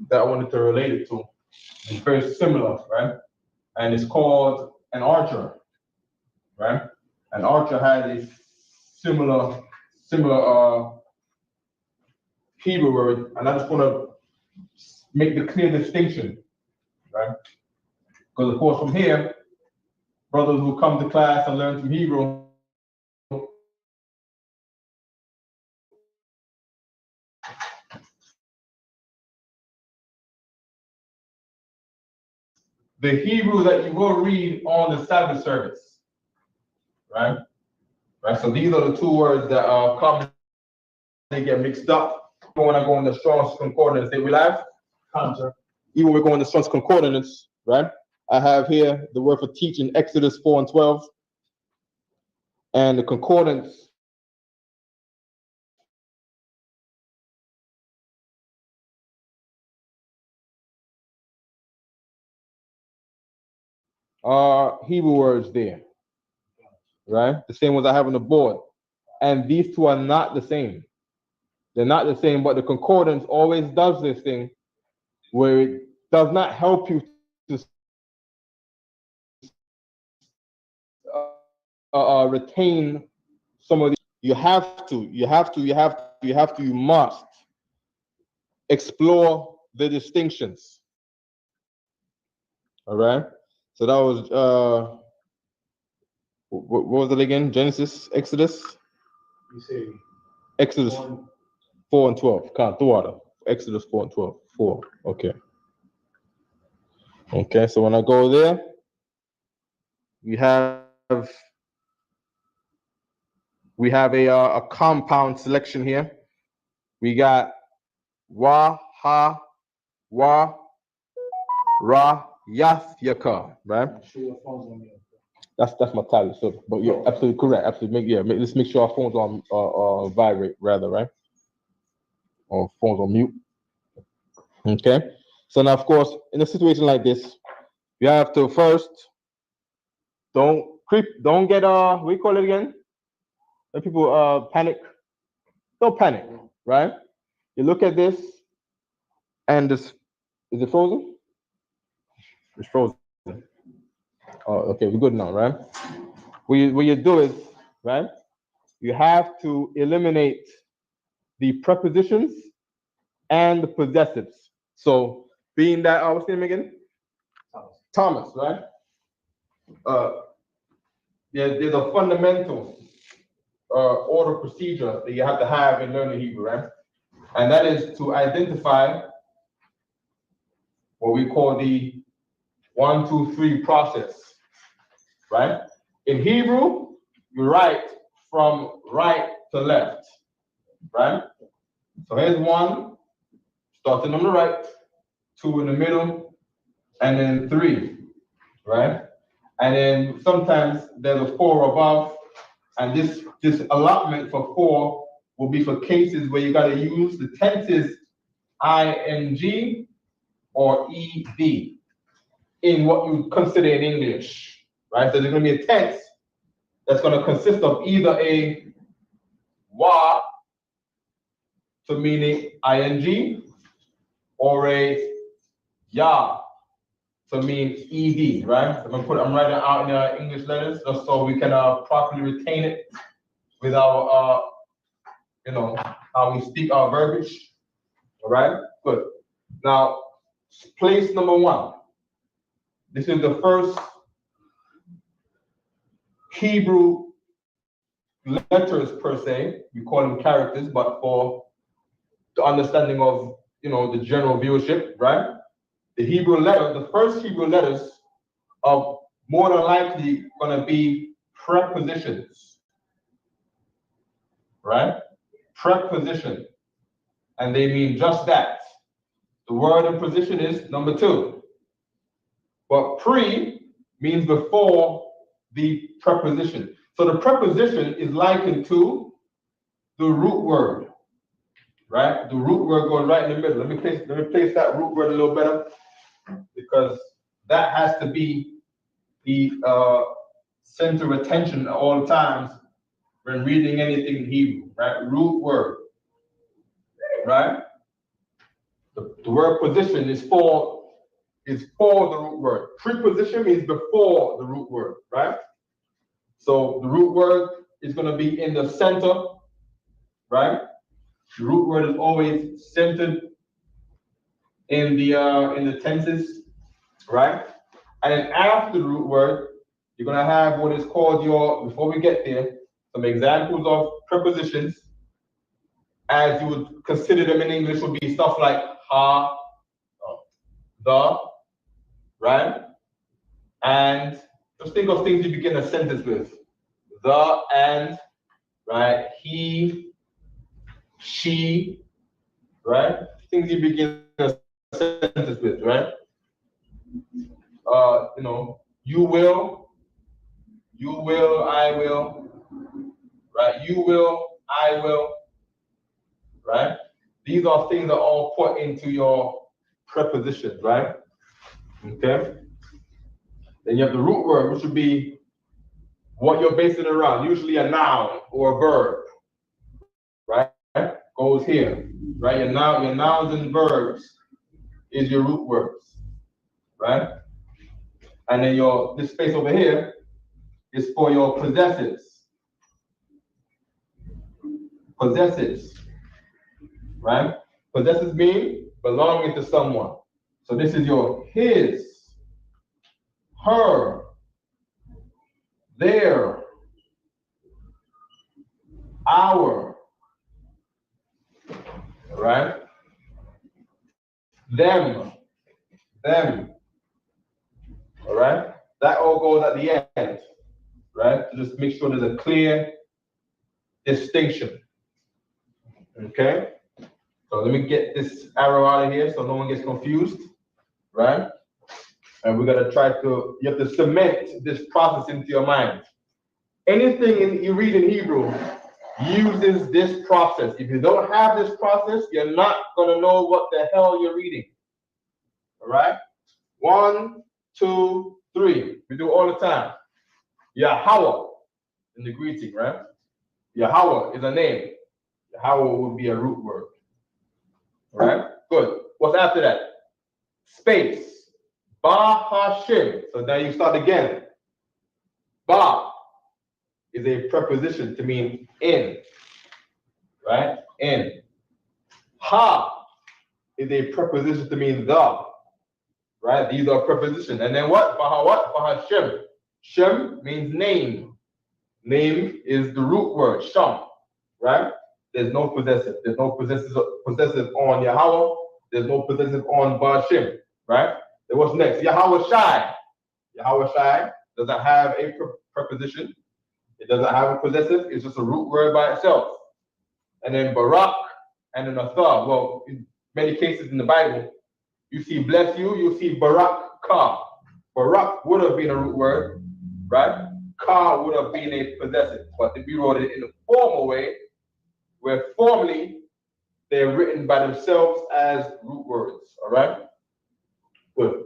that I wanted to relate it to. It's very similar, right? And it's called an archer, right? An archer has a similar Hebrew word, and I just want to make the clear distinction, right? Because of course from here, brothers who come to class and learn from Hebrew, the Hebrew that you will read on the Sabbath service, right? Right. So these are the two words that are commonly get mixed up. When I go in the Strong's Concordance, they will have conjure. Even when we go in the Strong's Concordance, right? I have here the word for teach in Exodus 4 and 12, and the concordance are Hebrew words there, right? The same ones I have on the board. And these two are not the same. They're not the same, but the concordance always does this thing where it does not help you to retain some of the. You must explore the distinctions. All right. So that was what was it again? Genesis, Exodus. You say Exodus 4 and 12. Count the water. Exodus 4 and 12. 4. Okay. Okay. So when I go there, we have a compound selection here. We got wa, ha, wa, ra, yath, yaka, right? That's my title. So, but you're absolutely correct. Absolutely, let's make sure our phones on vibrate rather, right? Or phones on mute. Okay. So now, of course, in a situation like this, you have to first don't get what do you call it again? When people panic, don't panic, right? You look at this, and this is it frozen? It's frozen. Oh, okay, we're good now, right? What you do is, right? You have to eliminate the prepositions and the possessives. So, being that, what's the name again? Thomas, right? There's a fundamental order procedure that you have to have in learning Hebrew, right? And that is to identify what we call the 1, 2, 3 process, right? In Hebrew, you write from right to left, right? So here's 1, starting on the right, 2 in the middle, and then 3, right? And then sometimes there's a 4 above, and this allotment for 4 will be for cases where you got to use the tenses ing or ed in what you consider in English, right? So there's going to be a tense that's going to consist of either a wa to meaning ing or a ya to mean ed, right? So I'm writing out in English letters just so we can properly retain it with our how we speak our verbiage. All right, good. Now, place number 1. This is the first Hebrew letters per se. We call them characters, but for the understanding of the general viewership, right? The first Hebrew letters are more than likely going to be prepositions, right? Preposition, and they mean just that. The word in position is number 2, but pre means before the preposition. So the preposition is likened to the root word, right? The root word goes right in the middle. Let me place that root word a little better, because that has to be the center of attention at all times when reading anything in Hebrew, right? Root word, right? The word position is for the root word. Preposition means before the root word, right? So the root word is going to be in the center, right? The root word is always centered in the tenses, right? And then after the root word, you're going to have what is called your, before we get there, some examples of prepositions, as you would consider them in English, would be stuff like ha, the, right? And just think of things you begin a sentence with. The, and, right? He, she, right? Things you begin a sentence with, right? You know, you will, I will, right? You will, I will, right? These are things that are all put into your prepositions, right? Okay. Then you have the root word, which would be what you're basing it around, usually a noun or a verb, right? Goes here, right? Your nouns and verbs is your root words, right? And then this space over here is for your possessives. Possessives, right? Possessives mean belonging to someone. So this is your his, her, their, our, right? Them, all right? That all goes at the end, right? To just make sure there's a clear distinction, okay? So let me get this arrow out of here so no one gets confused, right? And we're gonna you have to cement this process into your mind. Anything you read in Hebrew uses this process. If you don't have this process, you're not gonna know what the hell you're reading, all right? 1, 2, 3. We do it all the time. Yahweh in the greeting, right? Yahweh is a name. Yahweh would be a root word. All right? Good. What's after that? Space. Ba Hashem. So now you start again. Ba is a preposition to mean in. Right? In. Ha is a preposition to mean the. Right? These are prepositions. And then what? Ba Hashem. Shem means name. Name is the root word, sham, right? There's no possessive. There's no possessive on Yahweh. There's no possessive on Ba'Shem, right? Then what's next? Yahweh Shai. Yahweh Shai doesn't have a preposition. It doesn't have a possessive. It's just a root word by itself. And then Barak and then Athar. Well, in many cases in the Bible, you see bless you, you see Barak Ka. Barak would have been a root word, right? Ka would have been a possessive, but if we wrote it in a formal way, where formally they're written by themselves as root words, all right? Good.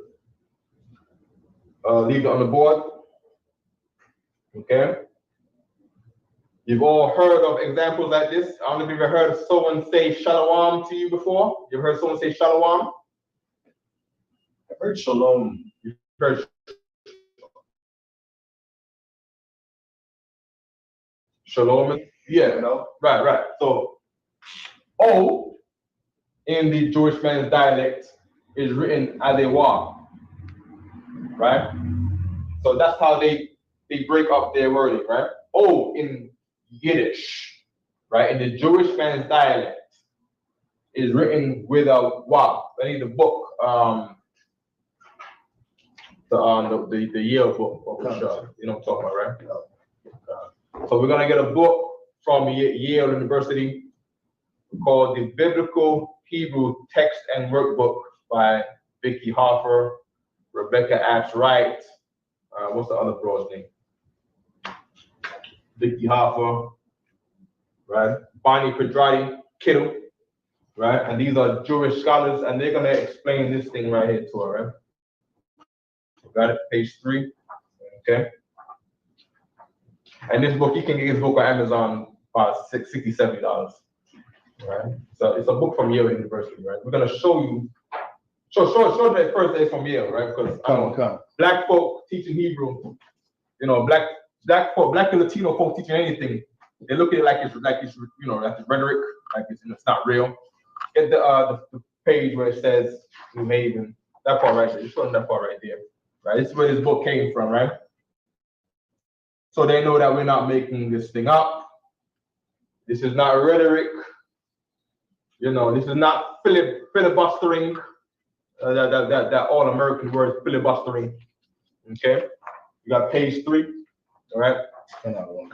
Leave it on the board, okay? You've all heard of examples like this. I don't know if you've ever heard someone say shalom to you before. You've heard someone say shalom? I've heard shalom. You've heard shalom? Yeah, right. So, O in the Jewish man's dialect is written as a wa, right? So that's how they break up their wording, right? O in Yiddish, right? In the Jewish man's dialect is written with a wa. I need the book, the Yale book, for sure. You know what I'm talking about, right? So we're gonna get a book from Yale University called The Biblical Hebrew Text and Workbook by Vicky Hoffer, Rebecca Ash Wright. What's the other broad's name? Vicky Hoffer, right? Bonnie Pedrati Kittle, right? And these are Jewish scholars, and they're gonna explain this thing right here to her, right? Got it, page 3, okay? And this book, you can get this book on Amazon about $60, $70. right? So it's a book from Yale University, right? We're gonna show you, show that first day from Yale, right? Because black folk teaching Hebrew, you know, black and Latino folk teaching anything, they look at it like it's you know, like it's rhetoric, like it's not real. Get the page where it says New Haven, that part right there. Just show them that part right there, right? This is where this book came from, right? So they know that we're not making this thing up. This is not rhetoric. You know, this is not filibustering. That all American word, filibustering. Okay, you got page 3. All right.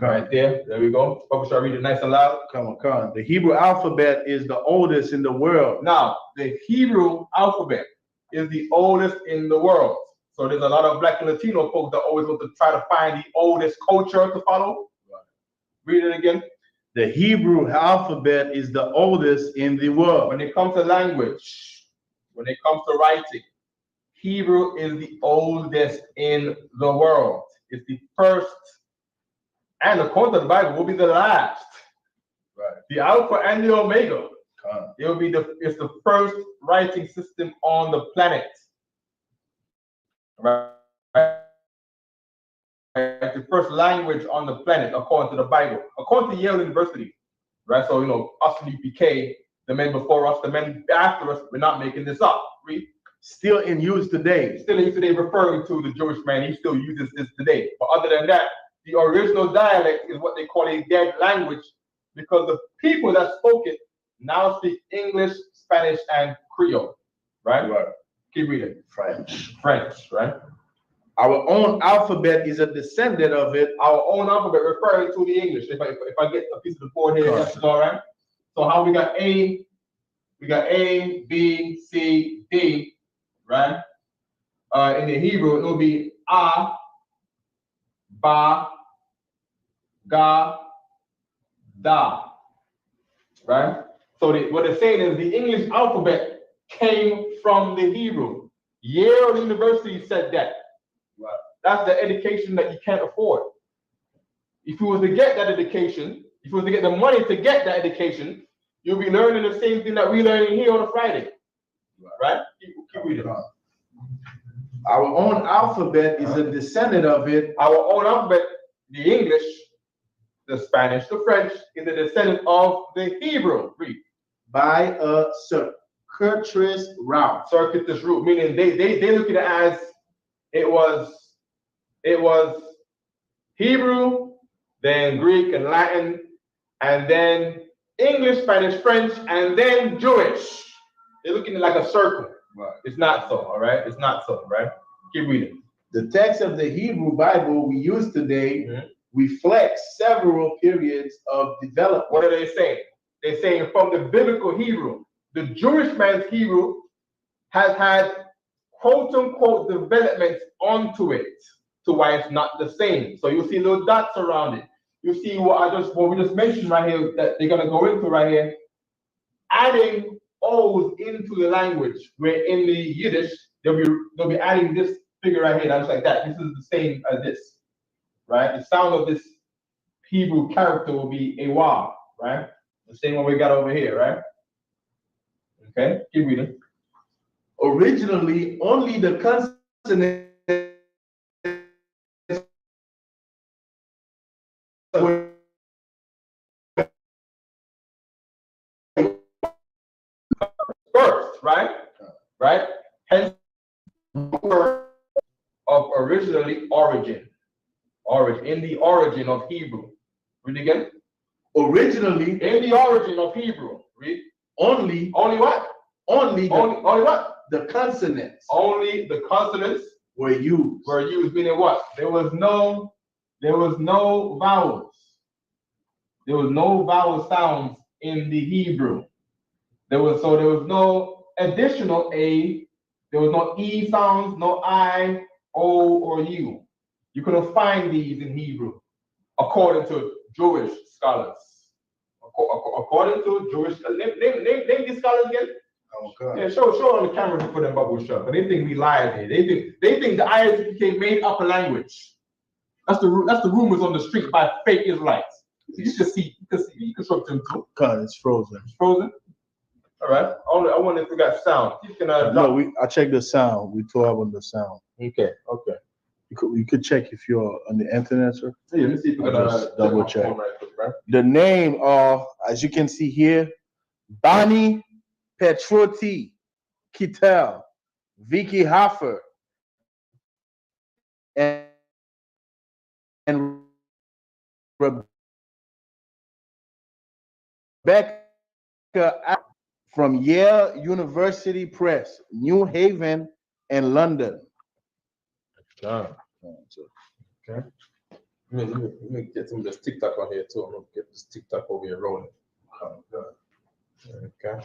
Right there. There we go. Shall I read it nice and loud? Come on. The Hebrew alphabet is the oldest in the world. Now, the Hebrew alphabet is the oldest in the world. So there's a lot of black and Latino folks that always want to try to find the oldest culture to follow. Read it again. The Hebrew alphabet is the oldest in the world. When it comes to language, when it comes to writing, Hebrew is the oldest in the world. It's the first, and according to the Bible, will be the last. Right. The Alpha and the Omega. It will be it's the first writing system on the planet. Right. The first language on the planet, according to the Bible, according to Yale University. Right. So, you know, us in UPK, the men before us, the men after us, we're not making this up. Read. Still in use today. Still in use today, referring to the Jewish man. He still uses this today. But other than that, the original dialect is what they call a dead language, because the people that spoke it now speak English, Spanish, and Creole. Right? Keep reading. French, right? Our own alphabet is a descendant of it. Our own alphabet referring to the English. If I get a piece of the board here, that's all right. So how we got A, B, C, D, right? In the Hebrew, it will be A, Ba, Ga, Da, right? So what they're saying is the English alphabet came from the Hebrew. Yale University said that. Right. That's the education that you can't afford. If you was to get that education, if you was to get the money to get that education, you'll be learning the same thing that we learning here on a Friday. Right? Keep reading. Our own alphabet is a descendant of it. Our own alphabet, the English, the Spanish, the French, is a descendant of the Hebrew. Read. By a circuitous route. Circuitous route, meaning they look at it as it was Hebrew, then Greek and Latin, and then English, Spanish, French, and then Jewish. They're looking at it like a circle. Right. It's not so, all right? It's not so, right? Keep reading. The text of the Hebrew Bible we use today reflects several periods of development. What are they saying? They're saying from the biblical Hebrew, the Jewish man's Hebrew has had quote-unquote developments onto it to why it's not the same. So you'll see little dots around it. You see what we just mentioned right here that they're gonna go into right here, adding O's into the language, where in the Yiddish they'll be adding this figure right here that's like that. This is the same as this, right? The sound of this Hebrew character will be a waw, right? The same one we got over here, right? Okay, keep reading. Originally, only the consonants were first, right? Right? Hence, word of originally origin. In the origin of Hebrew. Read again. Originally, in the origin of Hebrew. Read. Only what? Only what? The consonants. Only the consonants were used. Meaning what? There was no vowels. There was no vowel sounds in the Hebrew. There was no additional A. There was no E sounds, no I, O, or U. You couldn't find these in Hebrew, according to Jewish scholars. According to Jewish, name these scholars again. Okay. Yeah, show on the camera for them bubble shut. But they think we lied here. They think the ISUPK made up a language. That's the rumors on the street by fake Israelites. You can You can switch them too. Cause it's frozen. It's frozen. All right. I wonder if we got sound. You can No, I checked the sound. We told on the sound. Okay. You could check if you're on the internet, sir. Yeah, let me see if we can just double check. Right quick, right? The name of, as you can see here, Bonnie Petroti Kittel, Vicky Hoffer, and Rebecca from Yale University Press, New Haven, and London. Okay. Let me get some of this TikTok on here too. I'm gonna get this TikTok over here rolling. Oh, God. Okay.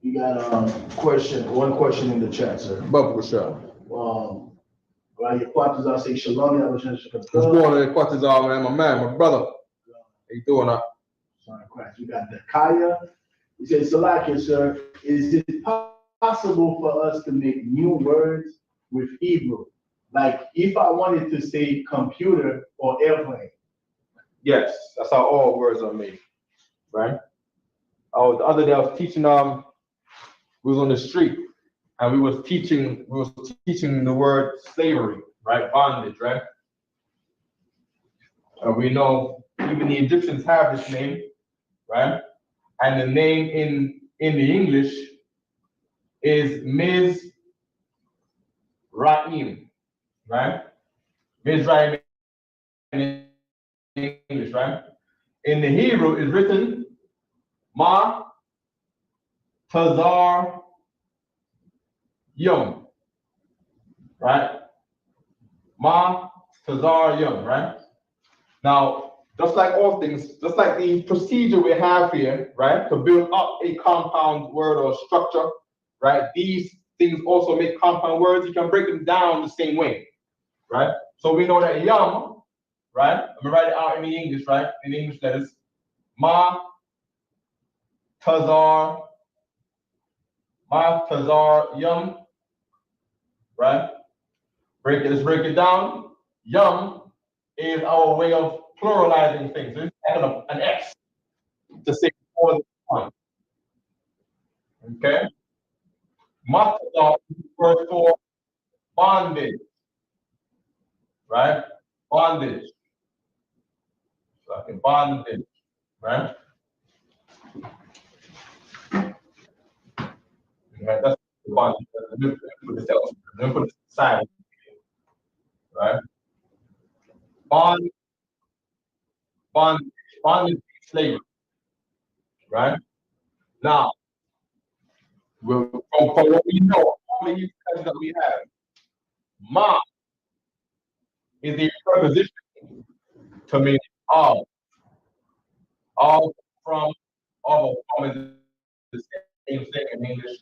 You got one question in the chat, sir. Bubble shot. HEADQUATERS, I'll say shalom. What's going on? HEADQUATERS, man? My brother. How you doing, huh? Sorry, Christ. We got Nakaya. He says, Salakia, sir, is it possible for us to make new words with Hebrew? Like if I wanted to say computer or airplane. Yes, that's how all words are made, right? Oh, the other day I was teaching. We was on the street, and we was teaching the word slavery, right? Bondage, right? And we know even the Egyptians have this name, right? And the name in the English is Mizraim, right? Mizraim in English, right? In the Hebrew, is written Ma Tazar Yum, right? Ma Tazar Yum, right? Now, just like all things, just like the procedure we have here, right, to build up a compound word or structure, right? These things also make compound words. You can break them down the same way, right? So we know that yum, right? I'm gonna write it out in the English, right? In the English letters, Ma Tazar Yum, right? Let's break it down. Yum is our way of pluralizing things. So it's adding an S to say more than one. Okay? Matazar is the word for bondage, right? Bondage. Like bondage, right? Right, that's the bondage. Let me put this out. Let me put this aside, right? Bondage is slavery, right? Now, from what we know, all the use that we have, ma is a preposition to mean all. All from is the same thing in English.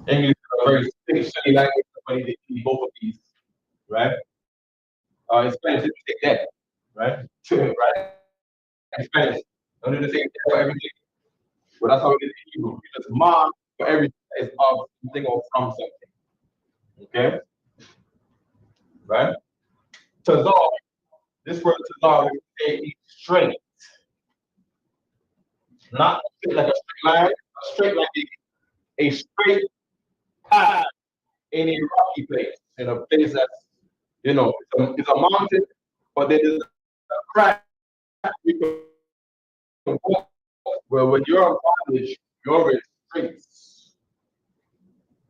English is a very silly language, but they need both of these, right? In Spanish, they take that, right? Right? In Spanish, don't do the same thing for everything. Well, that's how it is in Hebrew. Because ma for everything is of something or from something. Okay? Right? Tazar, this word tazar is a straight. Not straight like a straight line, straight like a straight path in a rocky place, in a place that's, it's a mountain, but there is a crack you can walk. Well, when you're in bondage, you're in straits.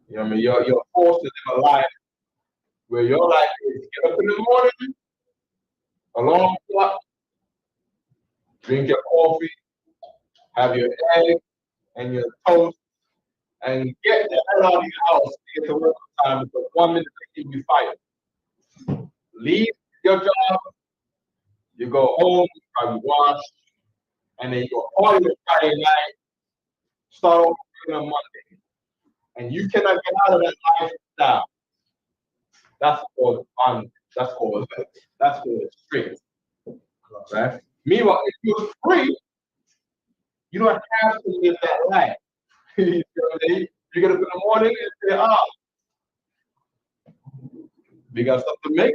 You know what I mean? You're forced to live a life where your life is get up in the morning, alarm clock, drink your coffee, have your egg and your toast, and get the hell out of your house to get to work on time because 1 minute they keep you fired. Leave your job, you go home, probably wash, and then you go party on Friday night, start off on Monday. And you cannot get out of that lifestyle. That's called fun. That's called strict. Right? Meanwhile, if you're free, you don't have to live that life. You get up in the morning and say, we got stuff to make.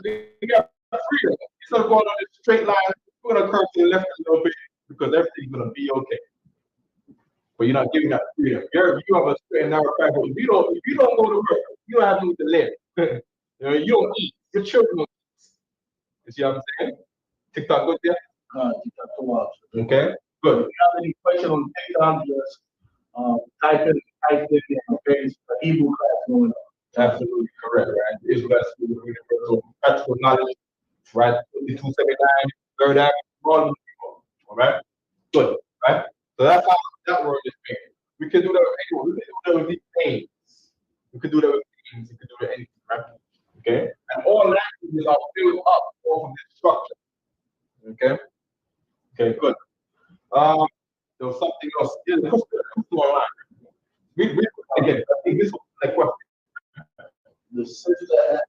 We got freedom. Instead of going on this straight line, we're gonna curve to the left a little bit because everything's gonna be okay. But you're not giving that freedom. You have a straight and narrow path. But if you don't go to work, you don't have anything to live. You don't eat. Your children don't eat. You see what I'm saying? TikTok good there? TikTok to watch. Okay, good. If you have any question on TikTok, just type in okay, Hebrew class going on. Absolutely correct, right? Israel School of Universal Practical Knowledge, right? 2279, third act, all right? Good, right? So that's how that word is made. We can do that with anyone. We can do that with these names. We can do that with things. We can do that with anything, right? Okay? And all languages are built up off of this structure. Okay? Okay, good. There was something else. Yeah, let's go online. Again, I think this was the question. The sister,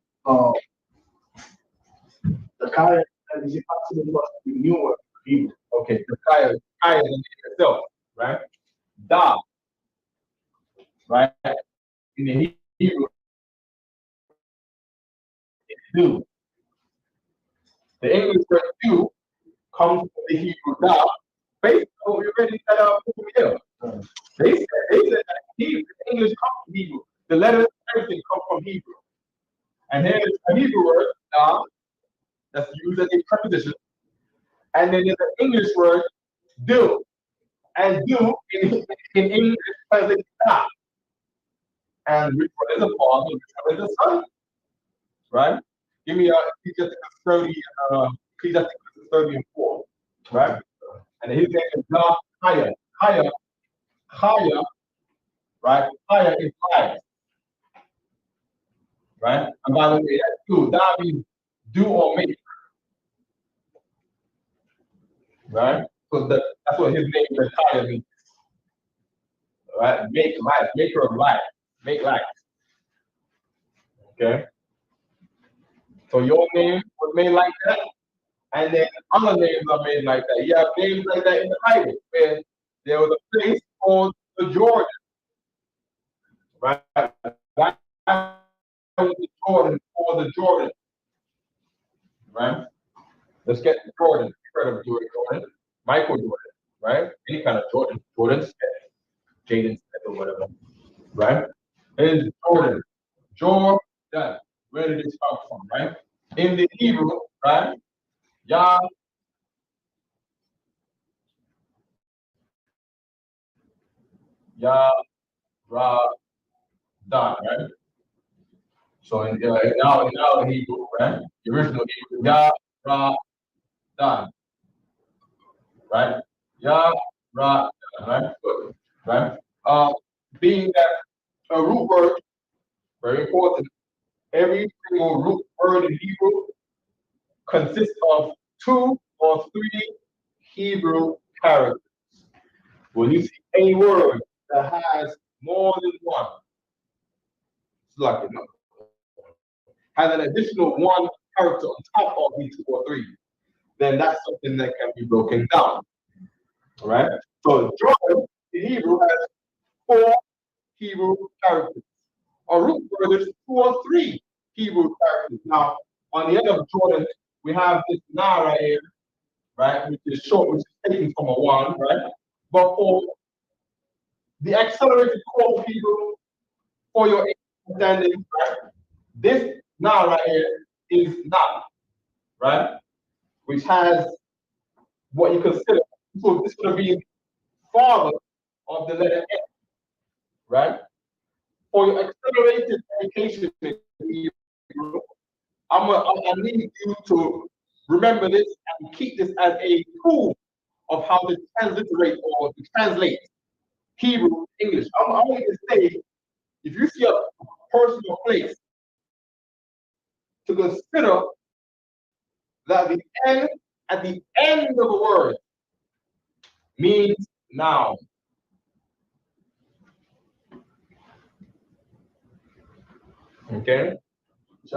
the Kaya, is it possible for us to be newer people? Okay, the Kaya is in itself, right? Da, right? In the Hebrew, it's do. The English word do comes from the Hebrew da, based on what we already said over here. They said that Hebrew, English comes from Hebrew. The letters, everything come from Hebrew. And here's a Hebrew word, da, that's used as a preposition. And then there's an English word, do. And do in English translates da. And which one is a father, which one is a son? Right? Give me Ecclesiastes 30, Ecclesiastes 30 and 4. Right? And his name is God Higher. Higher, right? Higher is life. Right? And by the way, that's do. That means do or make. Right? So that's what his name is Higher means. Right? Make life, maker of life. Make life. Okay? So your name was made like that, and then other names are made like that. You have names like that in the Bible, where there was a place called the Jordan, right? That was the Jordan, or the Jordan, right? Let's get the Jordan. You've heard of Jordan, Michael Jordan, right? Any kind of Jordan, Jordan Smith, Jaden Smith, or whatever, right? It is Jordan, Jordan. Where did it come from, right? In the Hebrew, right? Yah, Ra, Dan, right? So now in Hebrew, right? The original Hebrew, Yah, Ra, Dan, right? Yah, Ra, Dan, right? Good, right? Being that a root word, very important. Every single root word in Hebrew consists of 2 or 3 Hebrew characters. When you see any word that has more than one, it's like it has an additional 1 character on top of these 2 or 3, then that's something that can be broken down. All right? So Jordan in Hebrew has 4 Hebrew characters. A root word is 2 or 3 Hebrew characters. Now, on the end of Jordan, we have this na right here, right, which is short, which is taken from a 1, right? But for the accelerated core of Hebrew, for your understanding, right, this na right here is na, right? Which has what you consider, so this would be father of the letter F, right? For your accelerated education in Hebrew, I need you to remember this and keep this as a tool of how to transliterate or to translate Hebrew to English. I want you to say, if you see a person or place, to consider that at the end of a word means noun. Okay? The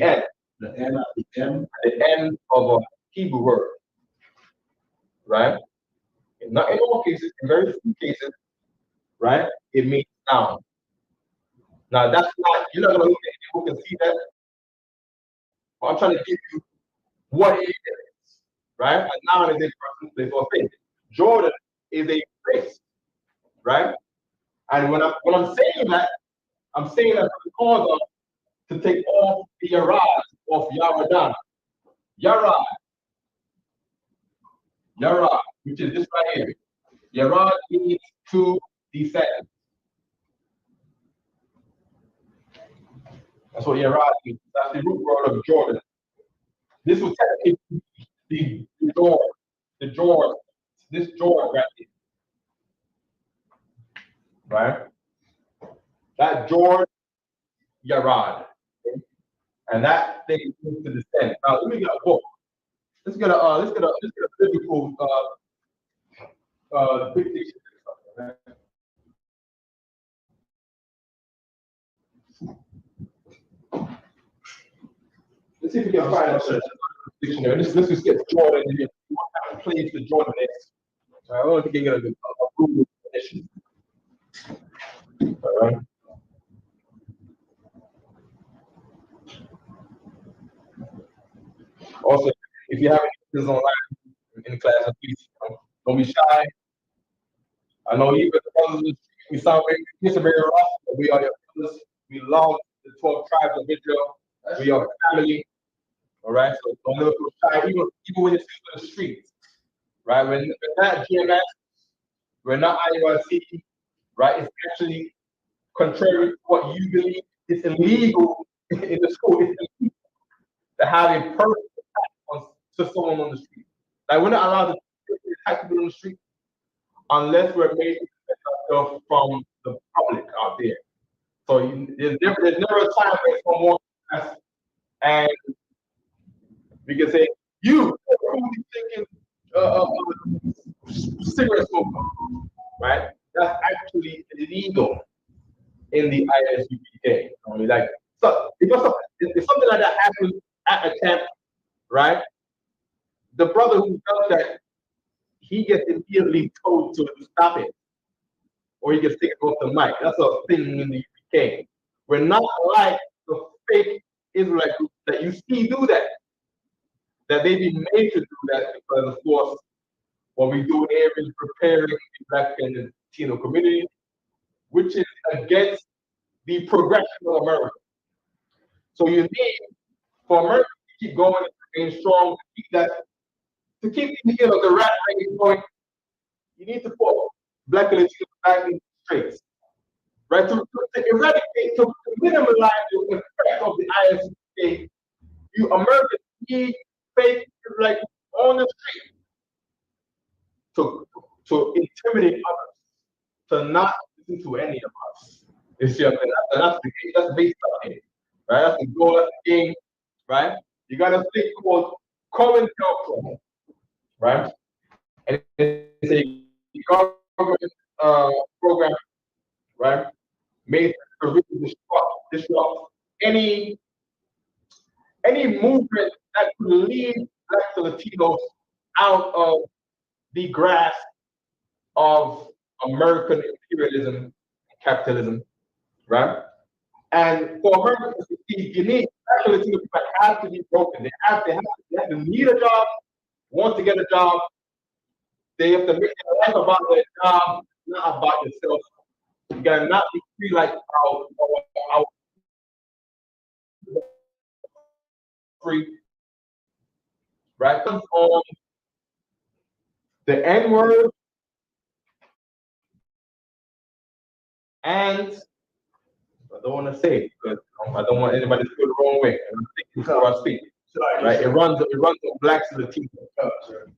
end. The end of a Hebrew word. Right? Not in all cases, in very few cases, right? It means noun. Now that's not, you're not gonna look at people can see that. But I'm trying to give you what it is, right? A noun is a person, place, or thing. Jordan is a place, right? And when I'm saying that, I'm saying that because of to take off the yarad of Yaradan. Yarad, which is this right here. Yarad means to descend. That's what Yarad means. That's the root word of Jordan. This was technically the Jordan, this Jordan right here. Right? That Jordan Yarad. Okay? And that thing means to descend. Now let me get a book. Let's get a biblical big dictionary. Let's see if we can find a dictionary. Let's just get Jordan in here. What kind of place the Jordan is? I don't know if we can get a Google definition. All right. Also, if you have any questions online in class, please don't be shy. I know even the brothers, we sound very rough, but we are your brothers. We love the 12 tribes of Israel. We are family. All right, so don't live shy, even when you're in the streets. Right, we're not GMS, we're not IURC, right? It's actually contrary to what you believe. It's illegal in the school. It's illegal to have a personal attack to someone on the street. Like we're not allowed to attack people on the street unless we're made to defend ourselves from the public out there. So there's never a time where someone has, and we can say, you thinking cigarette smoker, right? That's actually illegal in the ISUPK. I mean, like, so if something like that happens at a camp, right? The brother who does that, he gets immediately told to stop it, or he gets taken off the mic. That's a thing in the UK. We're not like the fake Israelite group that you see do that. That they be made to do that because, of course, what we do here is preparing the Black and Latino community, which is against the progression of America. So you need for America to keep going and remain strong, to keep the rat race going. You need to put Black and Latino back in the streets, right? To eradicate, to minimize the effect of the ISUK. Americans need fake like on the street to intimidate others, to not listen to any of us. It's just that's based on it, right? That's the goal, that's the game, right? You got a thing called common culture, right? And it's a government program, right? Made to really disrupt any movement that could lead Black Latinos out of the grasp of American imperialism and capitalism, right? And for Americans to succeed, you need Black Latino people have to be broken. They have to need a job, want to get a job. They have to make their life about their job, not about yourself. You gotta not be free like our free, right? On the N word and I don't want to say it because I don't want anybody to feel the wrong way. I'm thinking before I speak. Right? It runs on Blacks and Latinos.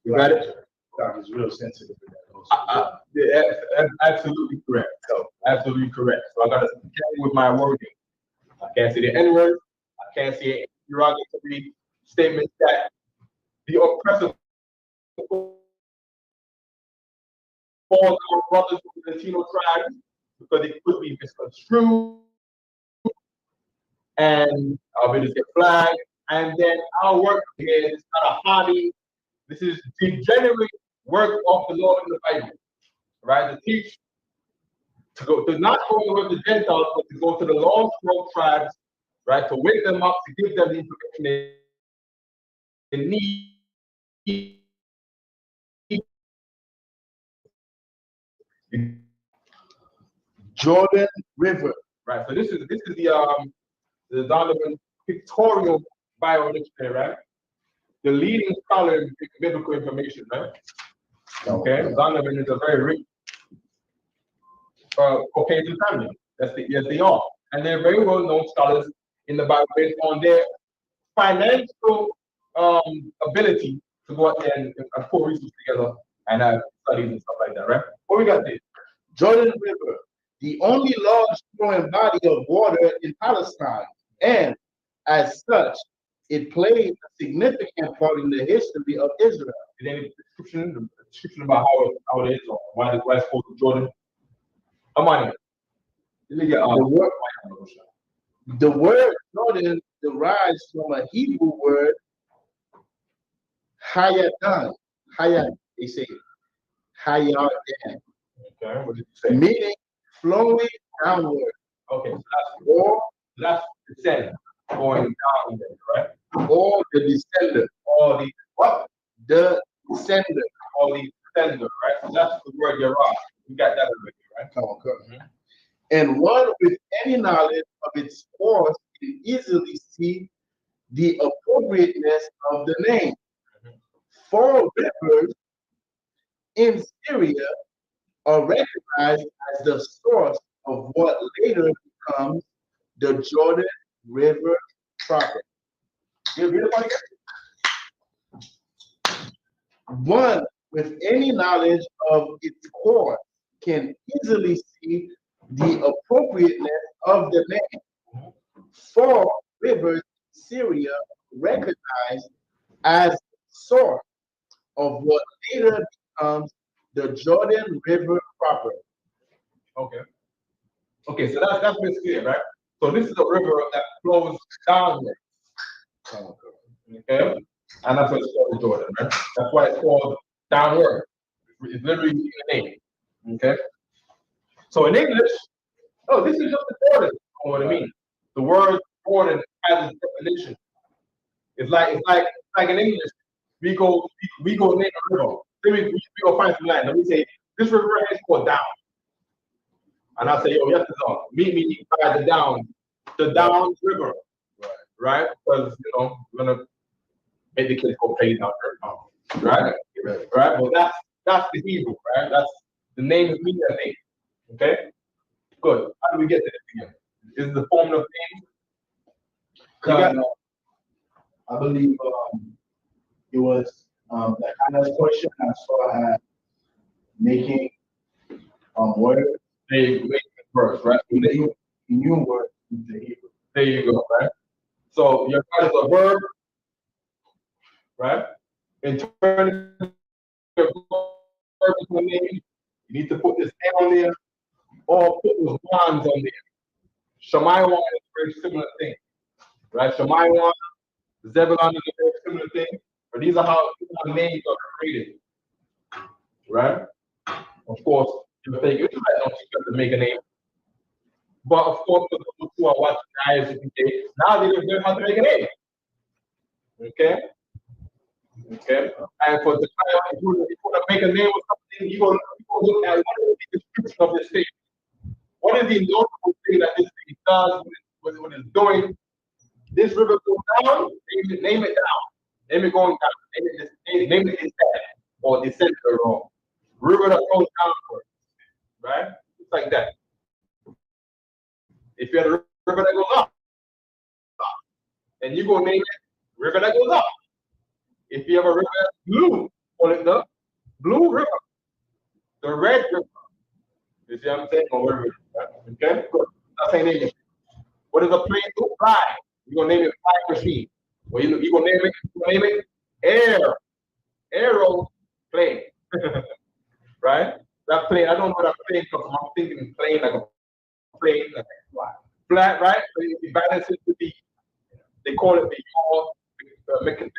You got it? It's real sensitive. Yeah, absolutely correct. So absolutely correct. So I gotta be careful with my wording. I can't say the N-word. I can't say derogatory statements that the oppressive falls on brothers from the Latino tribes because it could be misconstrued and our videos get flagged. And then our work here is not a hobby. This is degenerate work of the Lord in the Bible, right? To teach, to not only work the Gentiles, but to go to the lost road tribes, right? To wake them up, to give them the information need Jordan River. right. So this is the Donovan pictorial Bible dictionary, right? The leading scholar in biblical information, right? Okay, Donovan is a very rich Caucasian family. Yes, they are, and they're very well known scholars in the Bible based on their financial ability to go out there and put research together and have studies and stuff like that, right? What we got there? Jordan River, the only large flowing body of water in Palestine, and as such, it played a significant part in the history of Israel. Is there any description about how it is or why it's called Jordan? Come on. The word Jordan derives from a Hebrew word, Hayadan. They say Hayadan. Okay, what did you say? Meaning flowing downward. Okay, so that's descend, going down there, right? Or the descender. All the what? The descender. All the descender, right? So that's the word Yerah. We got that already, right? Come on, come on. And one with any knowledge of its course can easily see the appropriateness of the name. 4 rivers in Syria are recognized as the source of what later becomes the Jordan River proper. One with any knowledge of its course can easily see the appropriateness of the name. 4 rivers in Syria recognized as the source of what later becomes the Jordan River proper. Okay. Okay, so that's basically it, right? So this is a river that flows downward. Okay? And that's what it's called the Jordan, right? That's why it's called downward. It's literally in the name. Okay? So in English, oh, this is just the Jordan. You know what I mean? The word Jordan has its definition. It's like in English, we go name a river. Then we go find some land. Let me say, this river is called down. And I say, yo, yes, it's on. Meet me by the Downs River. Right? Because, we're going to make the kids go play down there. Right? Right? Well, that's the Hebrew, right? That's the name of me, that name. Okay? Good. How do we get to this again? Is the formula of names? I believe it was that kind of question I saw at making words. They make it first, right? New words in the Hebrew. There you go, right? So your God is a verb, right? In turn, your verb into a name. You need to put this N on there, or put those bonds on there. Shemaiwan is a very similar thing, right? Shemaiwan, Zebulon is a very similar thing, but these are how names are created, right? Of course, you think Israelites don't teach us to make a name, but of course, for those who are watching Isupk, now they learn how to make a name. Okay? Okay? And for the time, if you want to make a name or something, you go look at what is the description of this thing. What is the notable thing that this thing does, what it's doing? This river goes down, name it down. Name it going down. Name it descent or descent or river that goes downward. Right? It's like that. If you had a river that goes up, and you go name it river that goes up. If you have a river that's blue, call it the Blue River, the Red River. You see what I'm saying? Or river. Okay? Good. That's how you name it. What is a plane to fly? You're gonna name it fly machine. Well, you gonna name it air. Aero plane. Right? That plane, I don't know what that plane comes from. I'm thinking plane like a plane, like flat, right? So you balance it with they call it the yaw mechanism,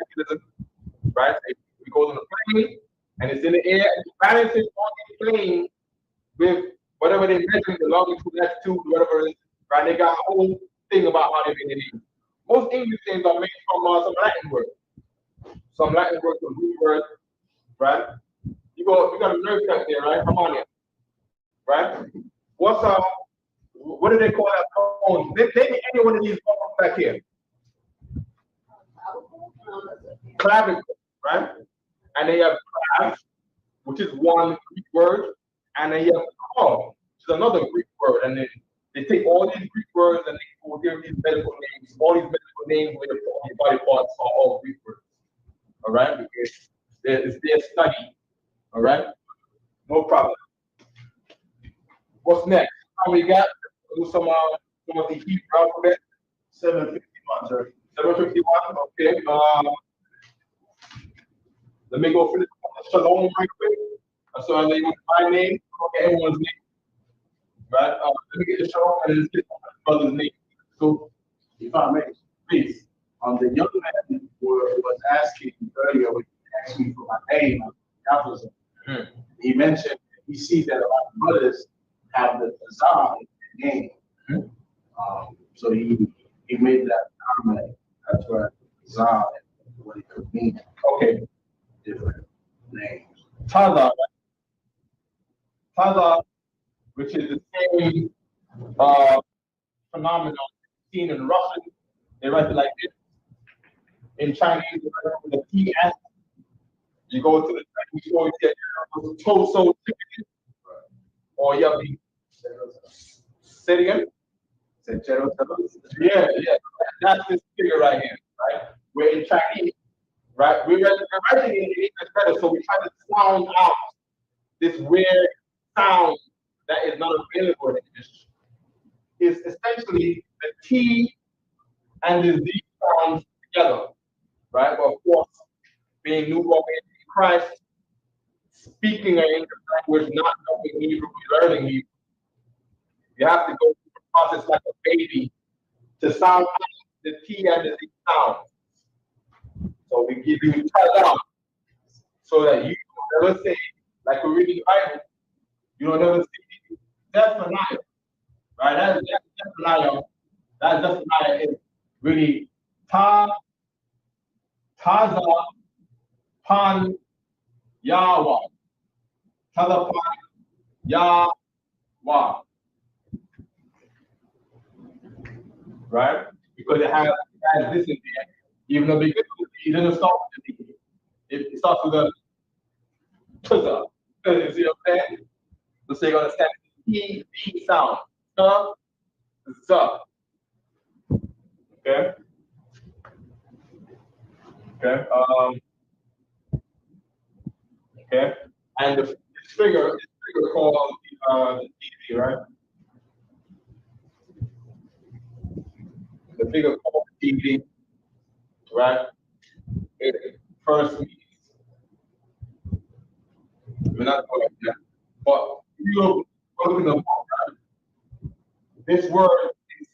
right? It goes on the plane and it's in the air and you balance it on the plane with whatever they measure, the longitude, latitude, whatever it is, right? They got a whole thing about how they make it. Most English names are made from some Latin words. some Latin words, some Greek words, right? You got a nerve back there, right? Come on in, right? What do they call that bone? Name any one of these bones back here. Clavicle, right? And then you have clav, which is one Greek word, and then you have claw, which is another Greek word. And then they take all these Greek words and they will give these medical names. All these medical names with your body parts are all Greek words. All right? Because it's their study. All right? No problem. What's next? How we got? Do some of the Hebrew alphabet. 751, sir. 751. Okay. Let me go finish Shalom right quick. So I name my name. Okay, everyone's name. Right? Let me get the Shalom and let's get my brother's name. So, If I may, please. the young man was asking earlier when he asked me for my name, Alpha. He mentioned he sees that a lot of brothers have the Zah in their name. So he made that comment. That's where Zah and what it could mean. Okay. Different names. Taza, which is the same phenomenon seen in Russian. They write it like this. In Chinese, they write it with a TS. You go to the Chinese store, you get Toso chicken, or you have the Syrian. Yeah. That's this figure right here, right? We're in Chinese, right? We're writing in English better, so we try to sound out this weird sound that is not available in English. It's essentially the T and the Z sounds together, right? But of course, being newborn in Christ, speaking an English language, not knowing Hebrew, learning Hebrew, you have to go through the process like a baby to sound out the T and the Z sounds. So we give you Qadash so that you don't never say, like we read in the Bible, you don't never see Zephaniah, right? That's Zephaniah. That Zephaniah is really Taza, Pan, Yahweh. Taza, Pan, Yahweh. Right? Because it has this in there. Even though it doesn't start with the D. It starts with a Taza. You see what I'm saying? So you're gonna stand the D sound. Z. Okay. Okay. Okay. And this figure called the TV, right? The figure called the TV, right? It first means we're not going to that, but you're looking at right? This word is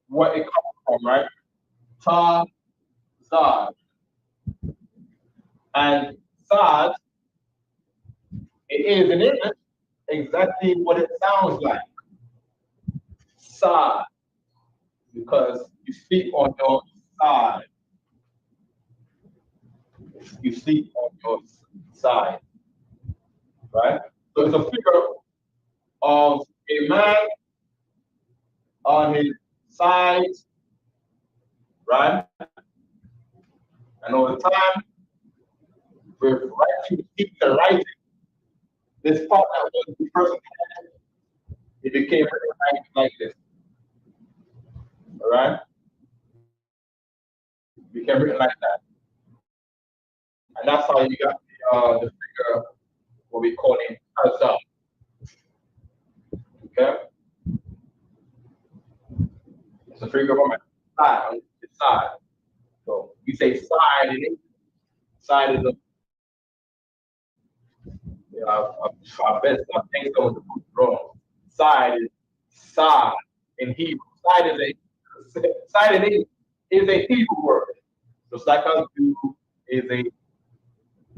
what it comes from, right? Ta, Zad. And Zad, it is in English exactly what it sounds like. Side, because you speak on your side. You sleep on your side, right? So it's a figure of a man on his sides, right? And over time, with writing, keep the writing, this part that was the person had, it became written like this. All right? It became written like that. And that's how you got the figure, what we call it, Azam. Okay? It's a figure on my side, on the side. So you say side in English. Side is a, you know, I bet I think so was wrong. Side is side in Hebrew. Side in English is a Hebrew word. Just like us do is a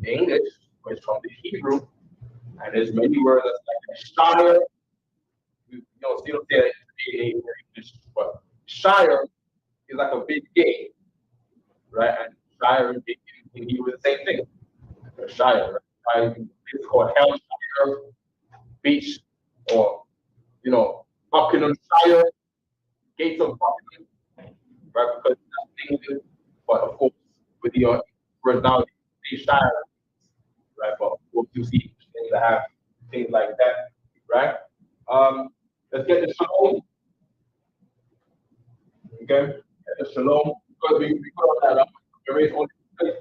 English, but it's from the Hebrew, and there's many words that's like shire. You know, still say it in English, but shire is like a big game, right? And shire is big game. in Hebrew, the same thing. Shire, right? It's called Hellshire, Beach, or Buckinghamshire, Gates of Buckingham, right? Because that's England, but of course, with the word now, these shire, right? But of course, you see things that have things like that, right? Let's get the shalom, okay? Get the shalom, because we put all that up. There is only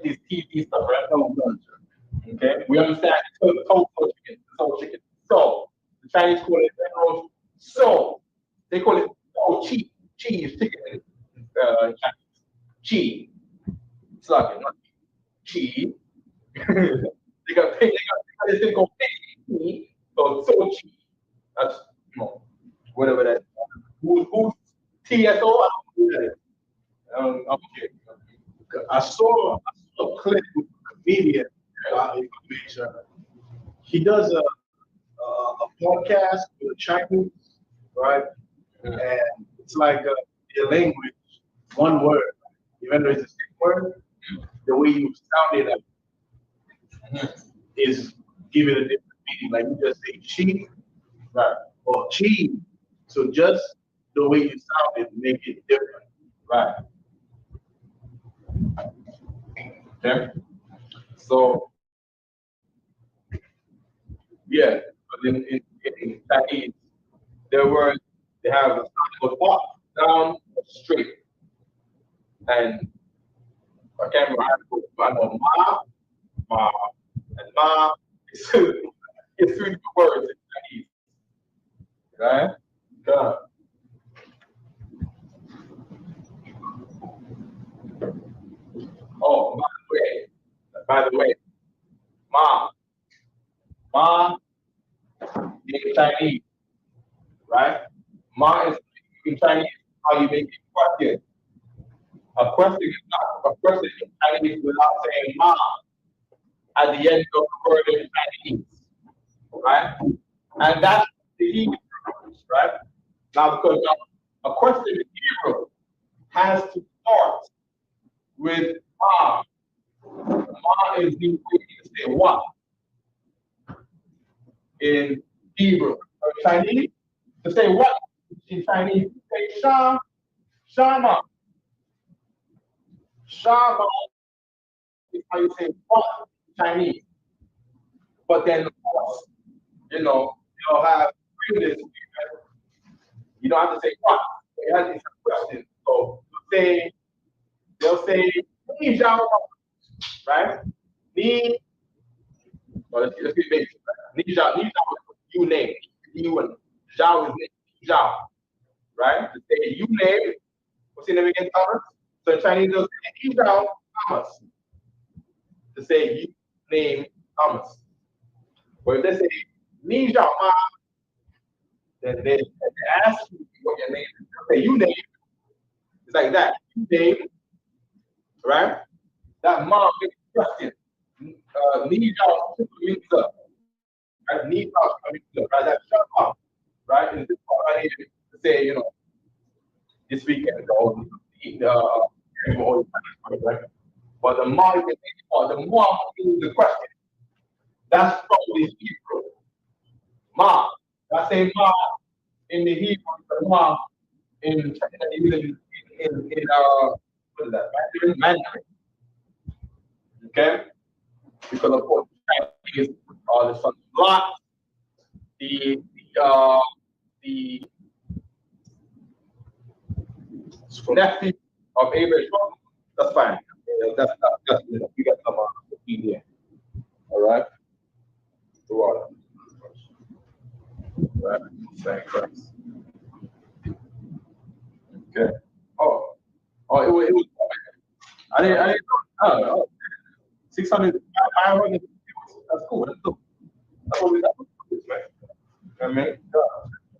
these TV stuff, right? No, okay, we understand it's soul chicken, soul chicken. So the Chinese call it so they call it chi. Chi is chicken in Chinese. Chi. It's like not chi. they got this thing called chi. So chi. That's whatever that. Who's TSO? I don't know who that is. I'm kidding. I saw a clip with a comedian, information. He does a podcast with a Chinese, right? And it's like their language, one word. Even though it's the same word, the way you sound it is give it a different meaning. Like you just say she, right, or chi. So just the way you sound it make it different. Right. Okay. So yeah, but in Chinese, they have a sign goes up, down, straight. And I can't remember how to put it, I know ma, and ma. It's three different words in Chinese. Right? God. Oh, by the way, ma in Chinese, right? Ma is in Chinese how you make it question. A question is not a question in Chinese without saying ma at the end of the word in Chinese, right? And that's the Hebrew, right? Now, because a question in Hebrew has to start with ma. Ma is the way to say what in Hebrew. Or Chinese, to say what in Chinese, you say shama. Shama is how you say what in Chinese. But then, of course, you'll have previous. You don't have to say what. It's a question. So they'll say ni zhao, right? Ni, well, let's be basic. Right? Ni zhao is you name. You and zhao is name. Zhao, right? To say you name. What's your name again, Thomas? So in Chinese, they'll say ni zhao Thomas. To say you name Thomas. But if they say ni zhao ma, then they ask you what your name is. They'll say you name. It's like that. You name, right? That mom makes a question. Need y'all means up. Right? Need y'all means up. Right? That shut up. Right? And this part I need to say, this weekend, right? But the mom can make the mom is the question. That's from the Hebrew. Ma. I say ma in the Hebrew, the ma in what is that? Mandarin. Okay? Because of course Chinese are the son of Lot, the nephew of Abraham. That's fine. That's we got some here. All right. The water. All right. Thank Christ. Okay. Oh, it was. I didn't know. 600, 500. That's cool. That's cool. That's what we got. I mean,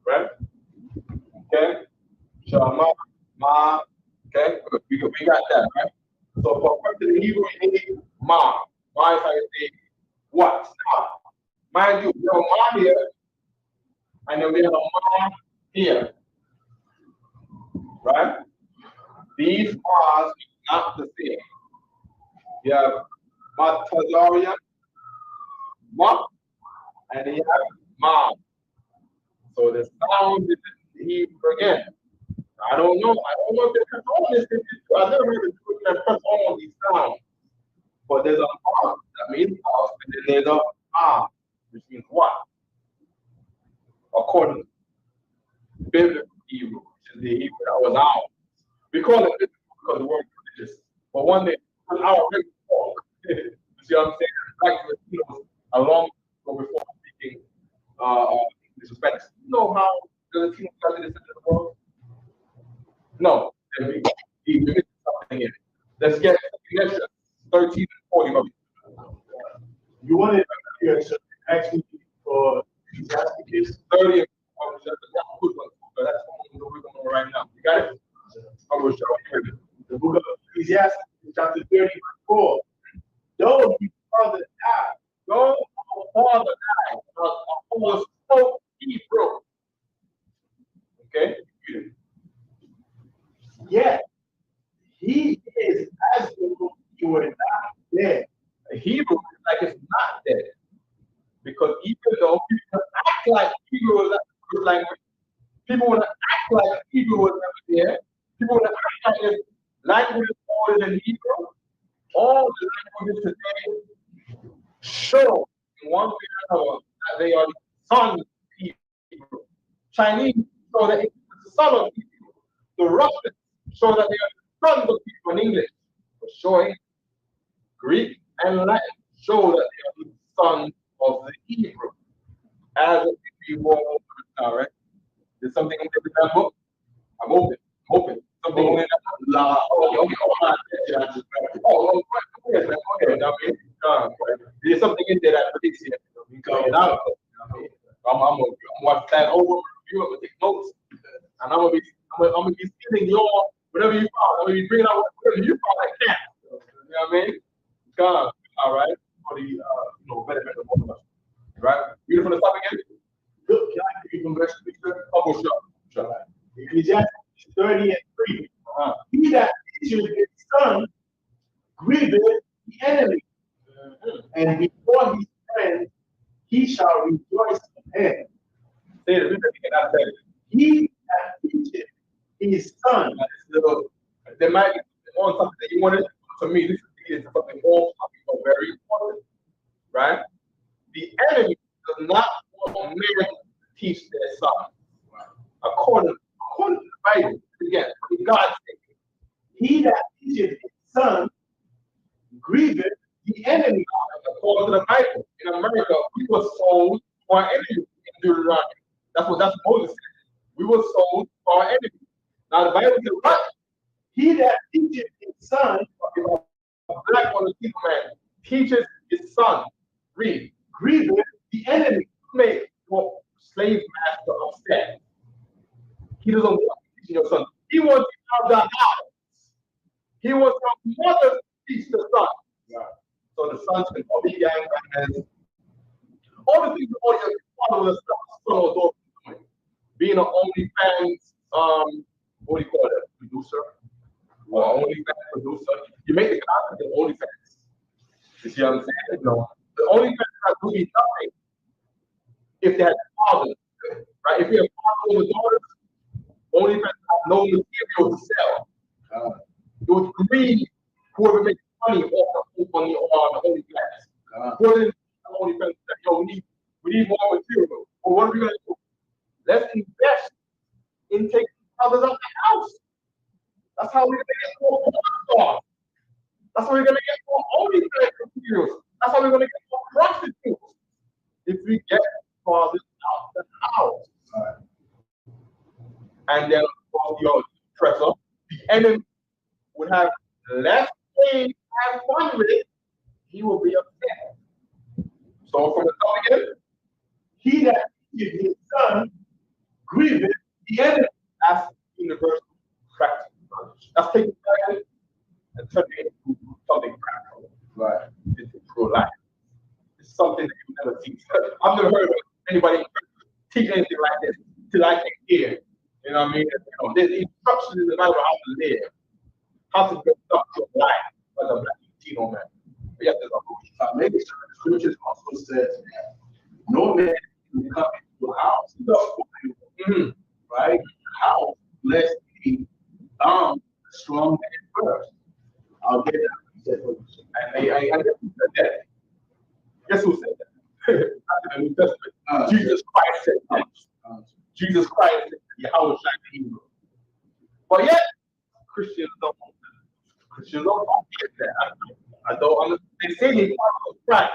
right? Okay. So ma. Okay. Good. We got that, right? So for question in Hebrew, you need ma. Ma is how you say what? Now, mind you, we have a ma here, and then we have a ma here, right? These ma's are not the same. You have Matazarian, Ma, and then you have Mom. So the sound is in Hebrew again. I don't know if they press on this. I've never heard of people that press on these sounds. But there's a Ma that means house, and then there's a Ah, which means what? According to biblical Hebrew, which is the Hebrew that was ours. We call it biblical because the word religious. But one day, it was our regular talk. You see what I'm saying? Like the Latinos a long ago before speaking English or Spanish. You know how the Latinos got to this in the world? No, we missed something here. Let's get Ecclesiastes 13 and 40. You wanted to ask me for Ecclesiastes 30 and 40. That's a good one. So that's what we're going on right now. You got it? I will show you. the book of Ecclesiastes, chapter 30, verse 4. Though his father died, Go, our father died. Our father spoke Hebrew. Okay? yet he is as though he were not dead. Hebrew is like it's not dead. Because even though people act like Hebrew is not a good language, people want to act like Hebrew was never there. People want to act like this language is older than Hebrew. All the languages today show in one way or another that they are the sons of Hebrew. Chinese show that it's the son of Hebrew. The Russians show that they are the sons of Hebrew in English. For sure, Greek and Latin show that they are the sons of the Hebrew. As a people open now, right? There's something in that book. I'm open. Something in that book. There's something in there that predicts it. I'm watching that over, review it, I'm gonna take notes, and I'm gonna be stealing your whatever you found. I'm gonna be bringing out whatever you found like that. You know what I mean? God, all right, for the benefit of both of us. Right? Read it from the top again. Look, can I give you some verse picture? Oh, sure. Ecclesiastes 30 and 3. He that teaches his son grieveth the enemy, and before his friends he shall rejoice in him. Say it, read it again. He that teaches his son. There might be on something that you wanted. To me, this is something all very important, right? The enemy does not want men to teach their son. According to the Bible, again, God said, He that teaches his son grieveth the enemy. According to the Bible, in America, we were sold for our enemies in Deuteronomy. That's Moses said. We were sold for our enemies. Now the Bible says what? He that teaches his son, a black on the people man, teaches his son, read, grieveth the enemy. make your slave master upset. He doesn't want you teaching your son. He wants you out of the house. He wants your mother to teach the son. So the sons can all be gangbangers. All the things all your father was son or daughter doing. Being an OnlyFans, what do you call it? Producer? Or OnlyFans producer. You make the content of OnlyFans. You see what I'm saying? No. The OnlyFans has to be nothing if they had fathers. Right? If you have fathers or daughters, OnlyFans have no material to sell. It would grieve whoever makes money off the OnlyFans. Whoever is the OnlyFans that we need more material. Well, what are we gonna do? Let's invest in taking fathers out the house. That's how we're gonna get more porn stars. That's how we're gonna get more OnlyFans materials. That's how we're gonna get more prostitutes. If we get fathers out the house. And then, of course, your oppressor, the enemy would have less things to have fun with it, he will be upset. So from the top again, He that teaches his son grieveth the enemy. that's universal practical knowledge. That's taking practice and turning it into something practical. Right. It's true life. It's something that you never teach. I've never heard of anybody teach anything like this till I can hear. You know what I mean? There's instructions in the Bible how to live, how to conduct your life as a black Latino man. Yes, there's a rule. Maybe some scriptures also says no man can come into a house, right? House, lest he strong man first. I'll get that. I guess who said that? Guess who said that? In the New Testament. Jesus Christ said that. Jesus Christ said Yahweh Shai Hebrew. But yet, Christians don't get that. I don't understand. They say they follow Christ.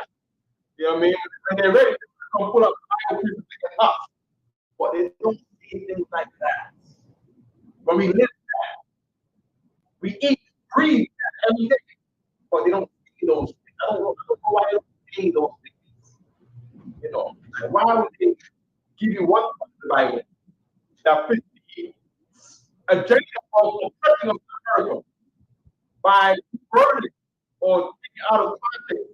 You know what I mean? And they're ready to come pull up Bible people to us. But they don't see things like that. When we live that, we eat, breathe that every day. But they don't see those things. I don't know why they don't see those things. You know, and why would they give you one part of the Bible that fits the agenda of oppression of America by burning or taking out of context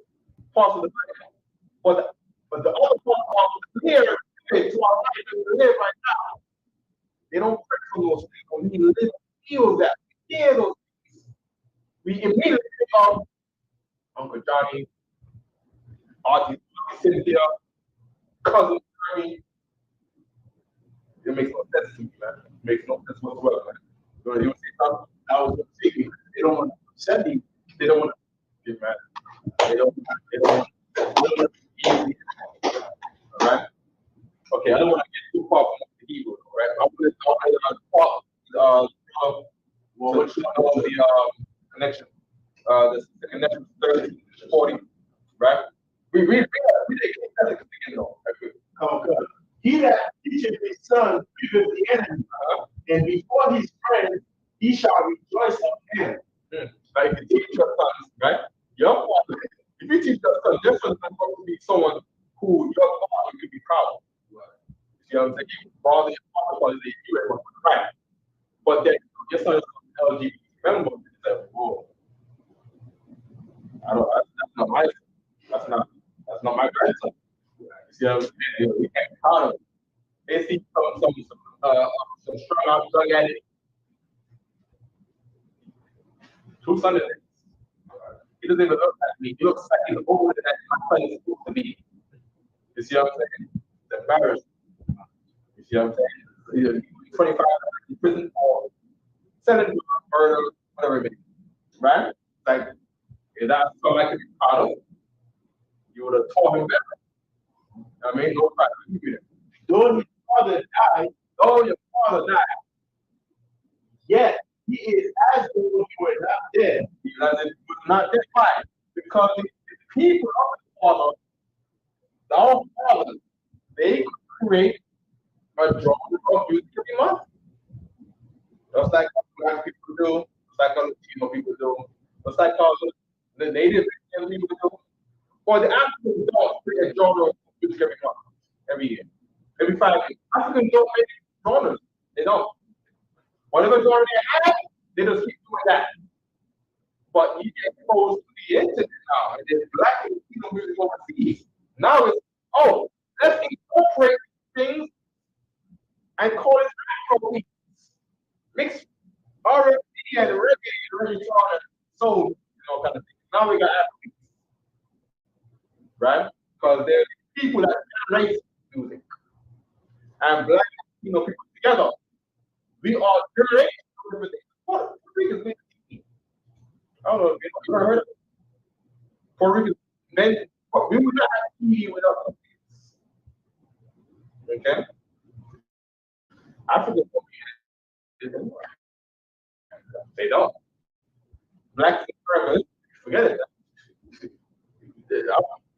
parts of the Bible? But the other part of here to our life to live right now, they don't pray for those things. When we live, feel that, hear those things, we immediately think of Uncle Johnny, Auntie Cynthia, cousin Jeremy. It makes no sense to me, man. It makes no sense whatsoever, man. So you see something I was thinking, they don't want to send me, they don't want to get mad. They don't want to easy. All right? Okay, I don't want to get too far from the Hebrew, all right? I'm going to talk about the connection. The connection 30, 40, right? We take it as a beginning, though. Okay. He that teacheth his son feareth the enemy, and before his friends he shall rejoice of him. Like if you teach your sons, right? Your father, if you teach your son, your son is going to be someone who your father could be proud of. You see what I'm saying? Father, your father, father, you are right. But then your son is LGBT member, it's like, whoa. That's not my son. That's not my grandson. You see what I'm saying? We can't be proud of it. They see some strong out drug addict. Two Sundays. He doesn't even look like me. He looks like he's older than my son is supposed to be. You see what I'm saying? It's embarrassing. You see what I'm saying? 25 in prison for selling murder, whatever it is. Right? Like, if that's something I could be proud of, you would have taught him better. I mean, no try to keep it. Though his father died, Though your father died, yet he is as though he were not dead. he was not dead. Why? Because the people of the father, our fathers, they could create a drawing of music every month. Just like black people do, just like Latino people do, just like the native people do. Or the Africans don't create a genre of music every month, every year, every 5 years. Africans don't make genres. They don't. Whatever genre they have, they just keep doing that. But you get exposed to the internet now, and there's black and Latino music overseas. Now it's, oh, let's incorporate things and call it Afro beats. Mix R&B and reggae, and soul, kind of thing. Now we got Afro beats, right? Because there's people that generate music, and black and Latino people together, we are generating different things. Puerto Rican is I don't know if you ever heard of it. Puerto Rican men, we would not have TV without this. Okay? African people, they don't. Black Americans, forget it.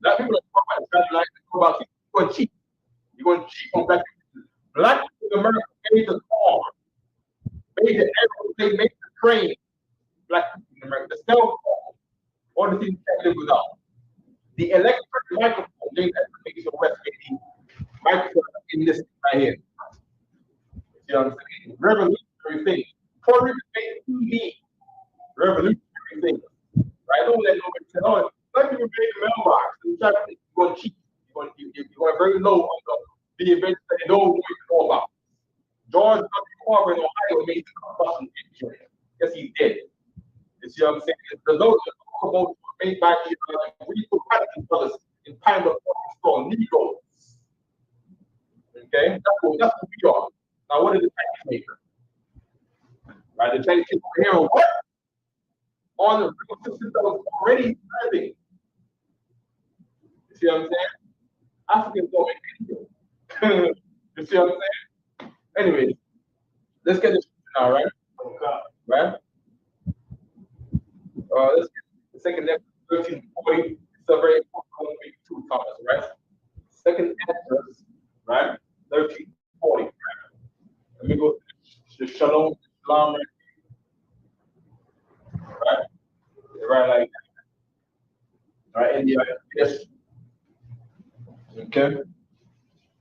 Black people are about cheap. You're going cheap. You're going cheap on black people. Black Americans made the car, made the airplane, they made the train. Black people in America, the cell phone, all the things you can't live without. The electric microphone, they makes the West made the microphone in this right here. You see what I'm saying? Revolutionary thing. Puerto Rican made TV. Revolutionary thing. Right? Don't let nobody say, oh, black people made the mailbox. You're going cheap. You're going very low on the events that they don't know about. George W. Carver in Ohio made the combustion engine. Yes, he did. You see what I'm saying? The locomotives were made by the Greek brothers in Pine called Negroes. Okay, that's what we are. Now, what is the Chinese maker? Right, the Chinese people here and work on the real system that was already serving. You see what I'm saying? Africans don't make anything. You see what I'm saying? Anyway, let's get this now, right? Okay. Right? Let's get the second next 1340. It's a very important one for you too, Thomas, right? Second Esdras, right? 1340. Right? Let me go to the Shalom, Shalom, right? Right, like that. Right, India, yes. Okay.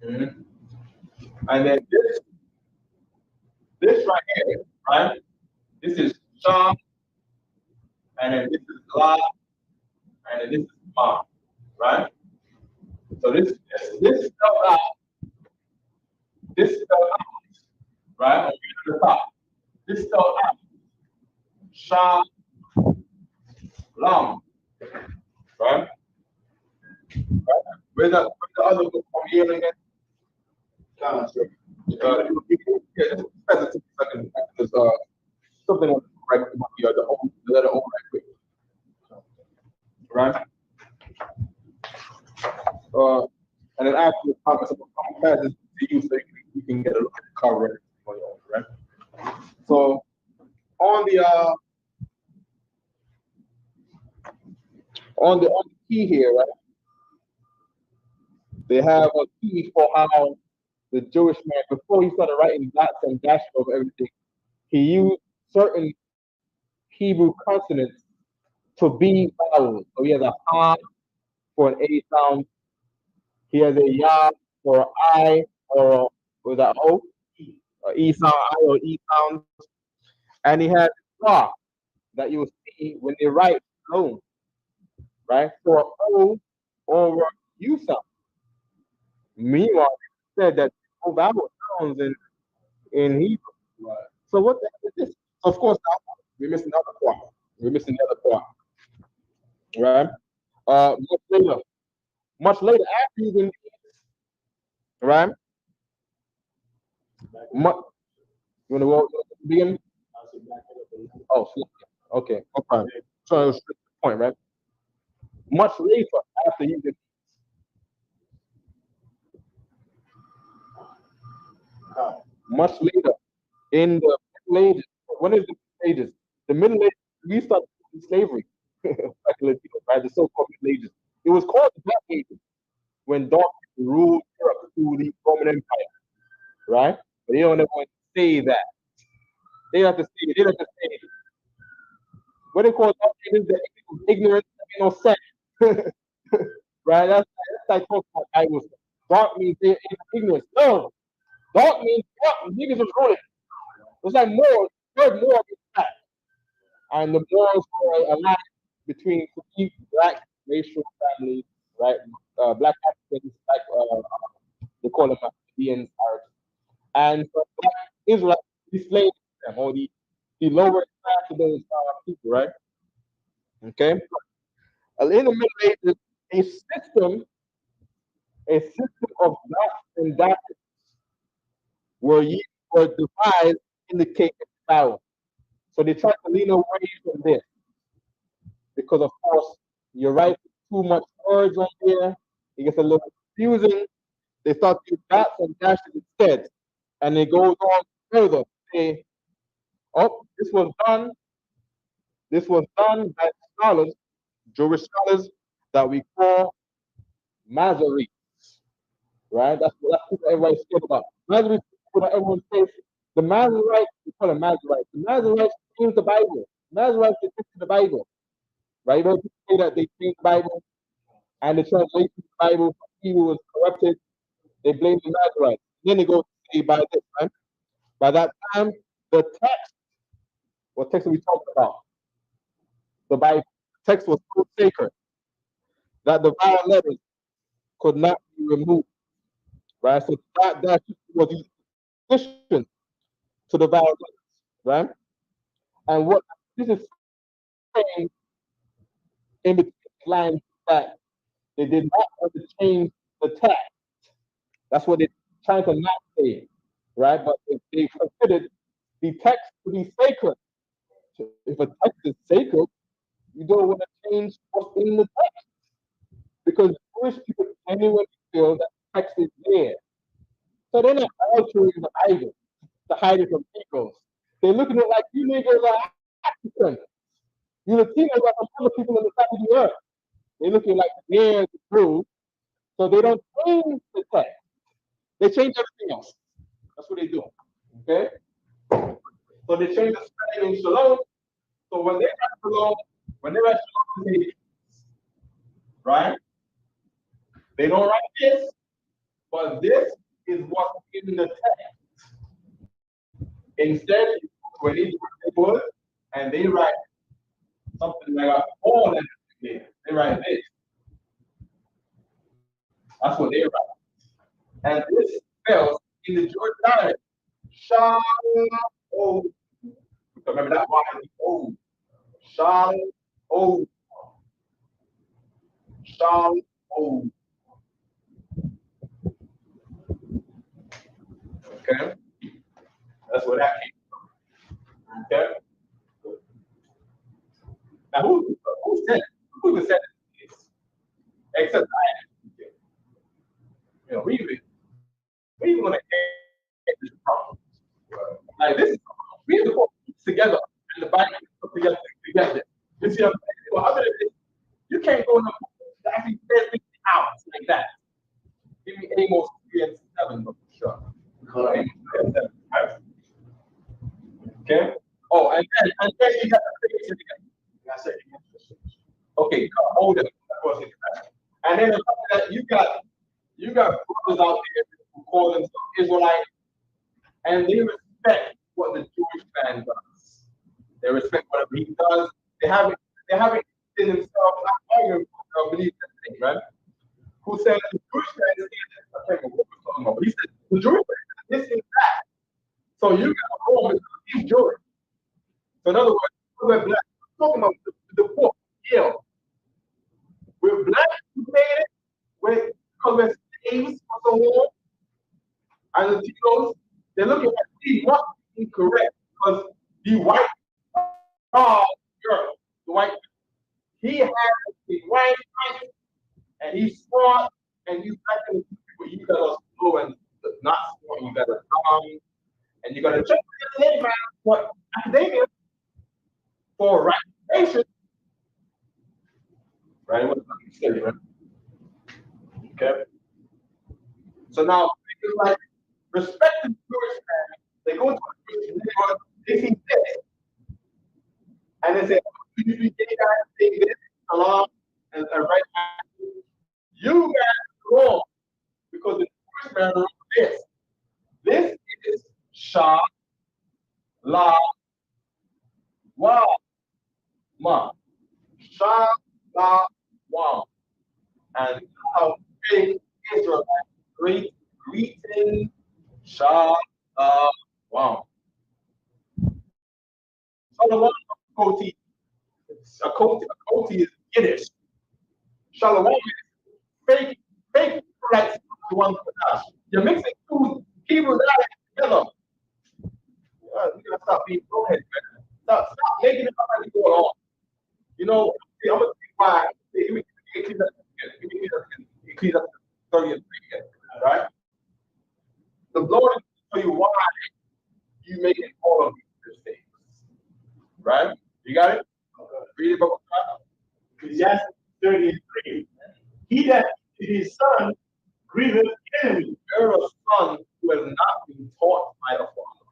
Mhm. And then this right here, right? This is Sham, and then this is La, and then this is Ma, right? So this spelled out, right? On the top. This spelled out Sham, Lam, right? Where's the other book from here again? Qadash. Yeah, just pass it to me so I can just something on the right, the letter O right quick. Right? And then after the comments, I'm gonna pass it to you so you can get a look at the cover on your own, right? So on the key here, right? They have a key for how the Jewish man, before he started writing dots and dashes over everything, he used certain Hebrew consonants to be vowels. So he has a ha for an A sound. He has a ya for an I or with an O, or E sound, I or E sound. And he has ra that you will see when they write alone, right? For O or U sound. Meanwhile, it said that no vowel sounds in Hebrew. Right. So what the heck is this? Of course, now we're missing the other part. We're missing the other part, right? Much later after he's in, right? Much, you want to go begin? Oh, okay, no problem. So it's the point, right? Much later after he's in, much later in the Middle Ages. When is the Middle Ages? The Middle Ages, we started slavery, like Latino, right? The so-called Middle Ages. It was called the Black Ages when dark people ruled Europe through the Roman Empire, right? But they don't ever want to say that. They have to say, they have to say, what they call dark ages, the ignorance, that ain't no sense. Right? That's like talking about Bible. Dark means they're ignorance. No, dark means dark. Niggas was ruling. It's like more, word more is that. And the morals are aligned between three black racial families, right? Black Africans, they call them Indians, Arabs, and for black Israelites, the slaves them, or the lower class of those people, right? Okay. In the Middle Ages, a system of dots and dashes were devised in the case of vowel. So they tried to lean away from this because, of course, you're right, too much words on there, it gets a little confusing. They start to use dots and dashes instead, and it goes on further. Say, oh, this was done. This was done by scholars, Jewish scholars that we call Masoretes, right? That's what everybody's scared about. Masoretes, what everyone says. The Masoretes, we call them Masoretes. The Masoretes changed the Bible. Masoretes they changed the Bible, right? You know, people say that they changed the Bible and the translation of the Bible from Hebrew was corrupted. They blame the Masoretes. Then they go to say by this, right? By that time, the text, what text are we talking about? The Bible text was so sacred that the vowel letters could not be removed, right? So that was addition to the vowel letters, right? And what this is saying in between lines that they did not want to change the text. That's what they're trying to not say, right? But they considered the text to be sacred. So if a text is sacred, you don't want to change what's in the text because Jewish people genuinely feel that the text is there. So they're not altering the Bible to hide it from people. They're looking at it like you niggas are Africans. You Latinos are some other people on the top of the earth. They're looking like they're the truth. So they don't change the text. They change everything else. That's what they do. Okay? So they change the spelling in Shalom. So when they write Shalom, when they write Shalom, they say peace, right? They don't write this, but this is what's in the text. Instead, when they do it, and they write something like a all letters there, they write this. That's what they write. And this spells in the Jewish dialect. Shalom. Remember that Y is O. Shalom. Shalom. Okay? That's where that came from. Okay? Now who said it? Who even said this? Except I. You know, we even gonna get this problem. Like this is we have to put things together and the Bible put together. You see what I'm saying? Well, other than this, you can't go in the book that actually says things out like that. Give me Amos 3 and 7, but for sure. Amos 3 and 7, right? Okay. Oh, and then you got the creation again. I said okay, hold it. And then you got brothers out there who call themselves Israelites, and they respect what the Jewish man does. They respect whatever he does. They haven't in themselves not arguing or believe that thing, right? Who said the Jewish man is I can't remember what we're talking about, but he said the Jewish man is this and that. So you got Romans, he's Jewish. So in other words, we're black. We're talking about the poor. Yeah. We're black, because we're slaves for so long. And the Latinos, they're looking at me, what is incorrect? Because the white girl, the white, he has the white and he's smart, and you got to you gotta slow and not smart, you gotta and you gotta check the head man for academia for ratification. Right? What you say, right? Okay. So now it's like respect the Jewish man. They go to a Christian neighborhood, they see this, and they say, you guys say this, salam, and right now, you guys are wrong because the Jewish man wrote this. This is Shah La Wa Ma. Shah La Wa. And how big Israel greeting Shah La Wa. Shalom Koti. A Koti is Yiddish. Shalom is fake like one Qadash. You're mixing two Hebrew dialects together. You gotta stop being broken, man. Stop making it up as you go along. You know, see, I'm gonna see why. Give me Ecclesiastes 30 and 3 again, right? The Lord is going to tell you why you making all of these mistakes, right? You got it? Read it, but Ecclesiastes 30 and 3. He that is his son grieveth enemy. You're a son who has not been taught by the Father.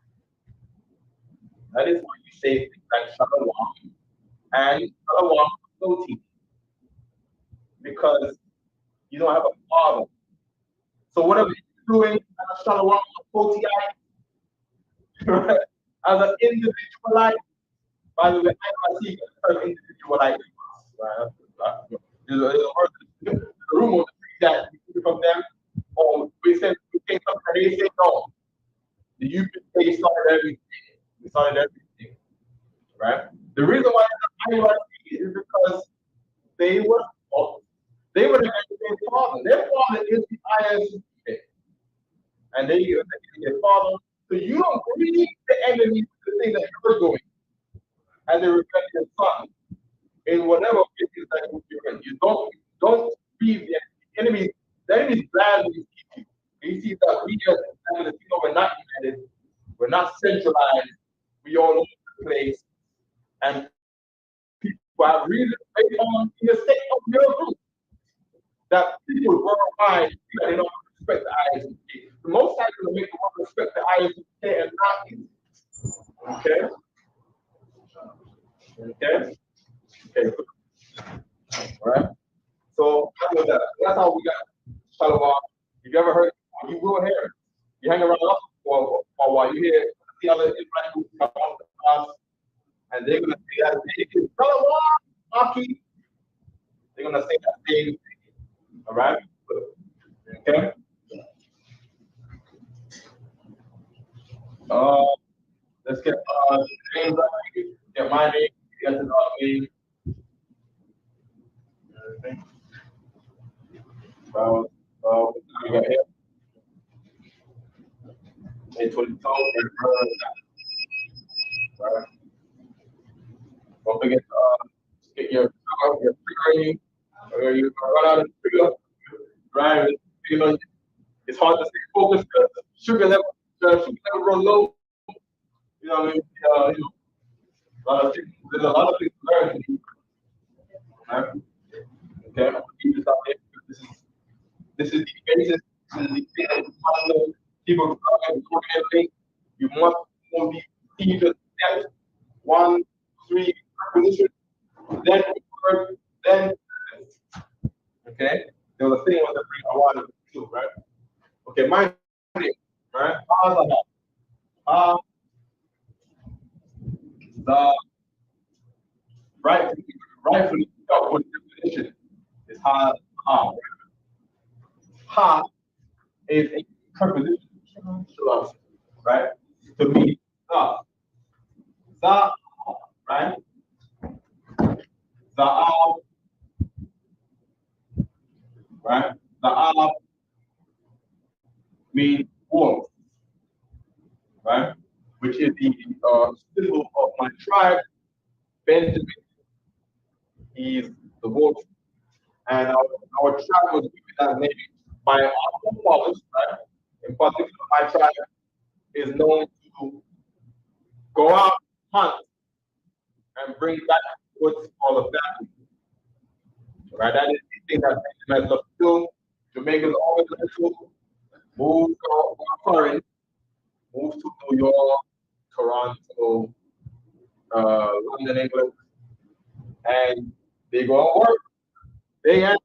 That is why you say things like Shalom and Shalom Koti. Because you don't have a father. So whatever you're doing as a Shalom Koti, right? As an individualite, by the way, I see an individualite. Right? There's a rumor that from them, or we said we came up and they say no. The UPK started everything. We started everything. Right? The reason why it's a hierarchy is because they were the same father. Their father is the Isupk. And they are their father. So you don't grieve the enemy for the thing that you're doing as a rebellious son in whatever business that you're in. You don't grieve the enemy. The enemy is glad when he sees you. He sees that we as the Latino, we're not united, we're not centralized, we all over the place, and people have reason based on the state of your group that people worldwide feel they don't respect the Isupk. The most likely to make the world respect the Isupk and not you. Okay? Okay? Okay. All right? So that's how we got Shalom. If you ever heard, you will hear it. You hang around us for a while, you hear the other Israelite groups come out to us, and they're gonna say that thing, Shalom, Aki. They're gonna say that thing. All right? Okay? Let's get names up. Get my name, get the name. Everything. We got here. It's what it's called. Right. Don't forget get your trigger. Or you run out of trigger. Right. You know, it's hard to stay focused because sugar level run low. You know what I mean? There's a lot of things to learn. Right? Okay, I'm gonna keep this out there because this is the basis. This is the thing that people doing everything. You must be continue to step 1, 3 position, then word, then okay. There was a thing on the bring I wanted to do, right? Okay, my name, right? The rightfully what definition is ha. Ha is a preposition, right? To mean the, right? The right? The means wolf, right? Which is the symbol of my tribe. Benjamin is the wolf, and our tribe was given that name by our forefathers, right? In particular, my tribe is known to go out, hunt, and bring back what's called a family. Right? That is the thing that Benjamin has loved to do. Jamaica's always loved to move to foreign, move to New York, Toronto, London, England, and they go and work day and night.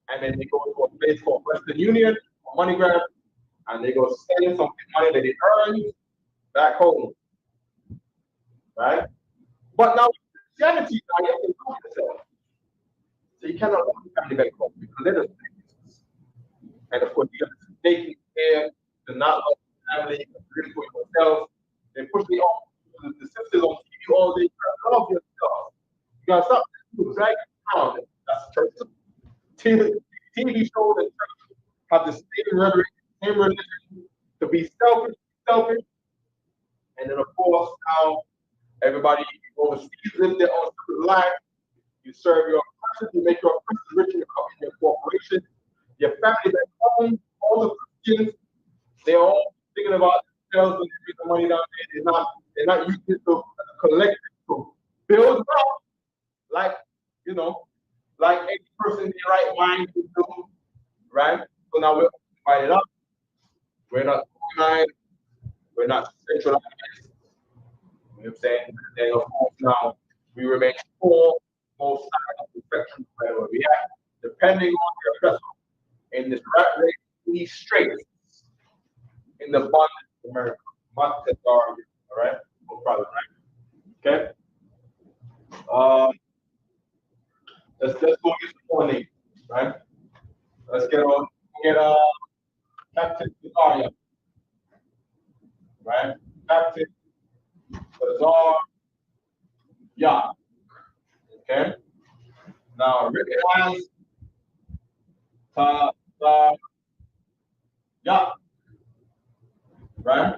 And then they go to a place called Western Union for money grab, and they go spend some money that they earn back home. Right? But now Christianity, now you have to look at yourself. So you cannot look at family back home because they're the things. And of course, you have to take care to not love family, really for yourself. They push me off the sisters on TV all day. You love yourself. You got something to do, drag you down. That's church. TV shows and church have the same rhetoric, same religion to be selfish. And then of course now everybody overseas live their own life. You serve your person, you make your person rich in your corporation. Your family back home, all the Christians, they're all thinking about themselves when they bring the money down there. They're not using it to collect it, to build wealth, like like any person in their right mind would do, right? So now we're divided up. We're not organized. We're not centralized. You know what I'm saying? And then of course now we remain poor, both sides of the spectrum, wherever we are, depending on your vessel. In this rat race, these straits in the bondage of America. Must have all right? No problem, right? Okay. Let's go get some more names, right? Let's get Captain Cesaria, right? Captain Cesaria, okay? Now recognize ta, ta, ya. Right?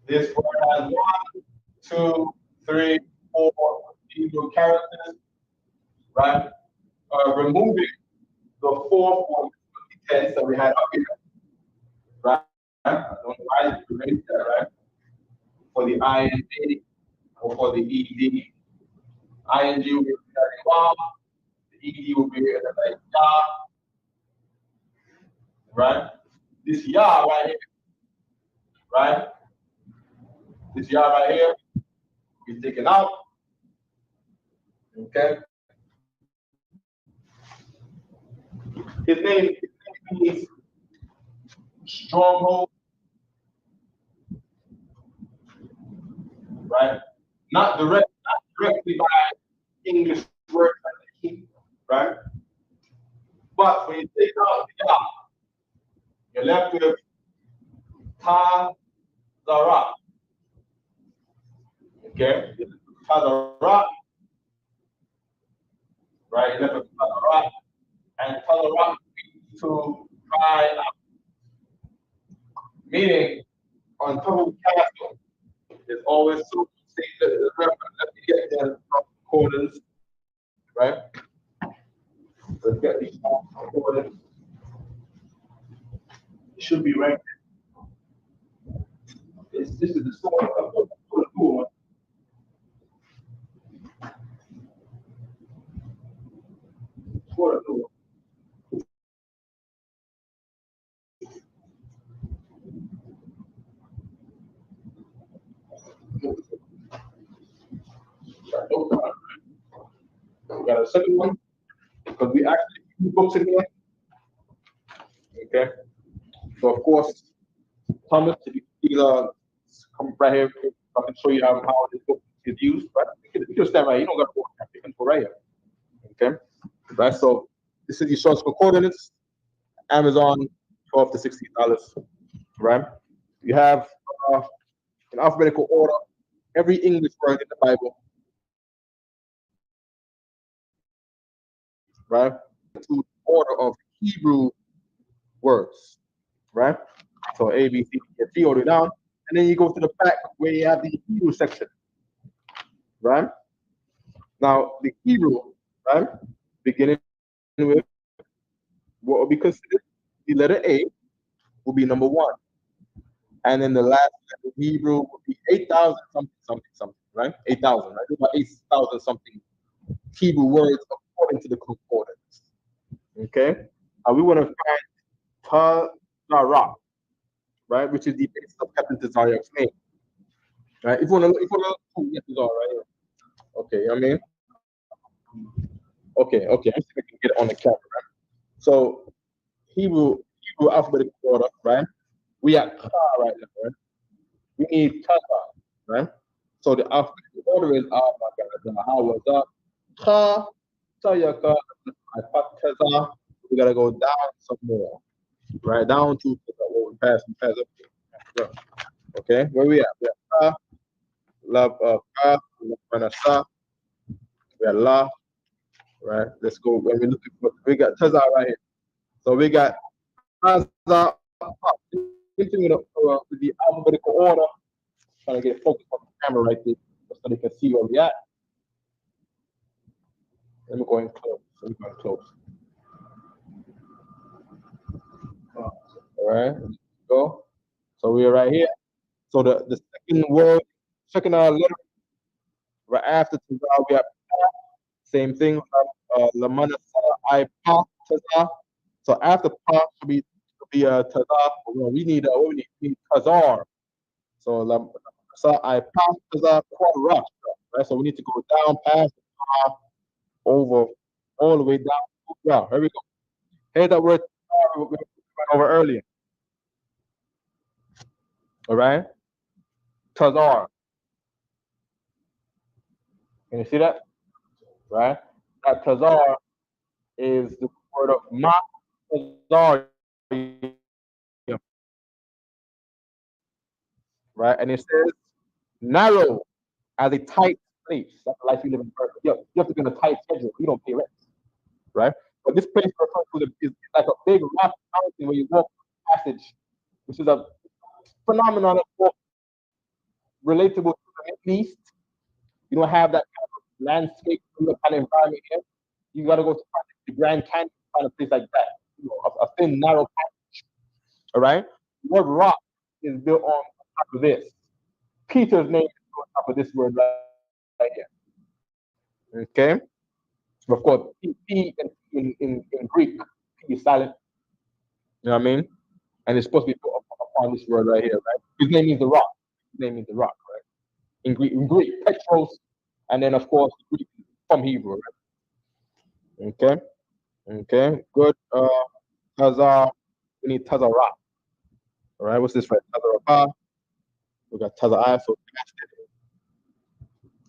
This word has 1, 2, 3, 4 Hebrew characters, right? Removing the 4 form tense that we had up here, right? I don't know why you raised that, right? For the ing or for the ed. Ing will be like wow, the ed will be like ya, right? This ya right here, right? This ya right here is taken out, okay? His name means stronghold, right? Not directly by English words like the key, right? But when you take out the ya, you're left with ta, zara, okay? Ta, zara, right? You're left with ta, zara, and ta, zara means to cry out, meaning on top of the castle, there's always so say the reference that we get there from concordance, right? Let's get these concordance. It should be right This is the story of the one. We got a second one because we actually have 2 books in here. Okay. So of course, Thomas, if you come right here, I can show you how this book is used. Right? You can stand right here. You don't got to go. You can go right here. Okay. Right. So this is your source for coordinates. Amazon, $12 to $16. Right. You have in alphabetical order every English word in the Bible. Right. To order of Hebrew words. Right. So A, B, C, D, F, G, order down, and then you go to the back where you have the Hebrew section. Right. Now the Hebrew, right, beginning with what will be considered the letter A will be number 1, and then the last letter Hebrew will be 8,000 something, right? 8,000, right? About 8,000 something Hebrew words according to the concordance. Okay. We want to find Tazara, right, which is the base of Captain Tazariak's name. Right? If you want to look, Tazara right here. Okay, you know what I mean? Okay. I'm see if I can get it on the camera. Right? So Hebrew alphabetical order, right? We have Ka right now, right? We need Tata, right? So the alphabetical order is how was that? Ka, Tayaka, Teza. We gotta go down some more, right? Down to what we pass up here. Okay, where we at? We have Ka, Love, Ka, Manasa, we have La, right? Let's go. When we look at we got Teza right here. So we got Teza, continue with the alphabetical order. Trying to get it focused on the camera right there so they can see where we at. Let me go in close. All right, let's go. So we're right here. So the second word, second letter, right after Tazah, we have same thing. Lamana I pa Tazah. So after pa should be Tazah. Well, we need what we need Tazar. So Lamana I pa Tazah Quadra. Right. So we need to go down past the pa over all the way down. Yeah, here we go. Here's that word we went over earlier. All right, Tazar. Can you see that? Right? That Tazar is the word of Ma Tazar. Right? And it says narrow as a tight place. That's the life you live in. You have to be in a tight schedule. You don't pay rent. right? But this place refers to is like a big rock mountain where you walk the passage, which is a phenomenon that's relatable to the Middle East. You don't have that kind of landscape, kind of environment here. You got to go to the Grand Canyon, kind of place like that. A thin, narrow passage. All right. The word rock is built on top of this. Peter's name is on top of this word right here. Okay. Of course, P in Greek, P is silent. You know what I mean? And it's supposed to be put upon this word right here, right? His name means the rock. His name means the rock, right? In Greek, Petros, and then of course Greek from Hebrew, right? Okay. Okay. Good. Tazar. We need Tazarah. All right. What's this right? Tazarah. We got Tazarah. So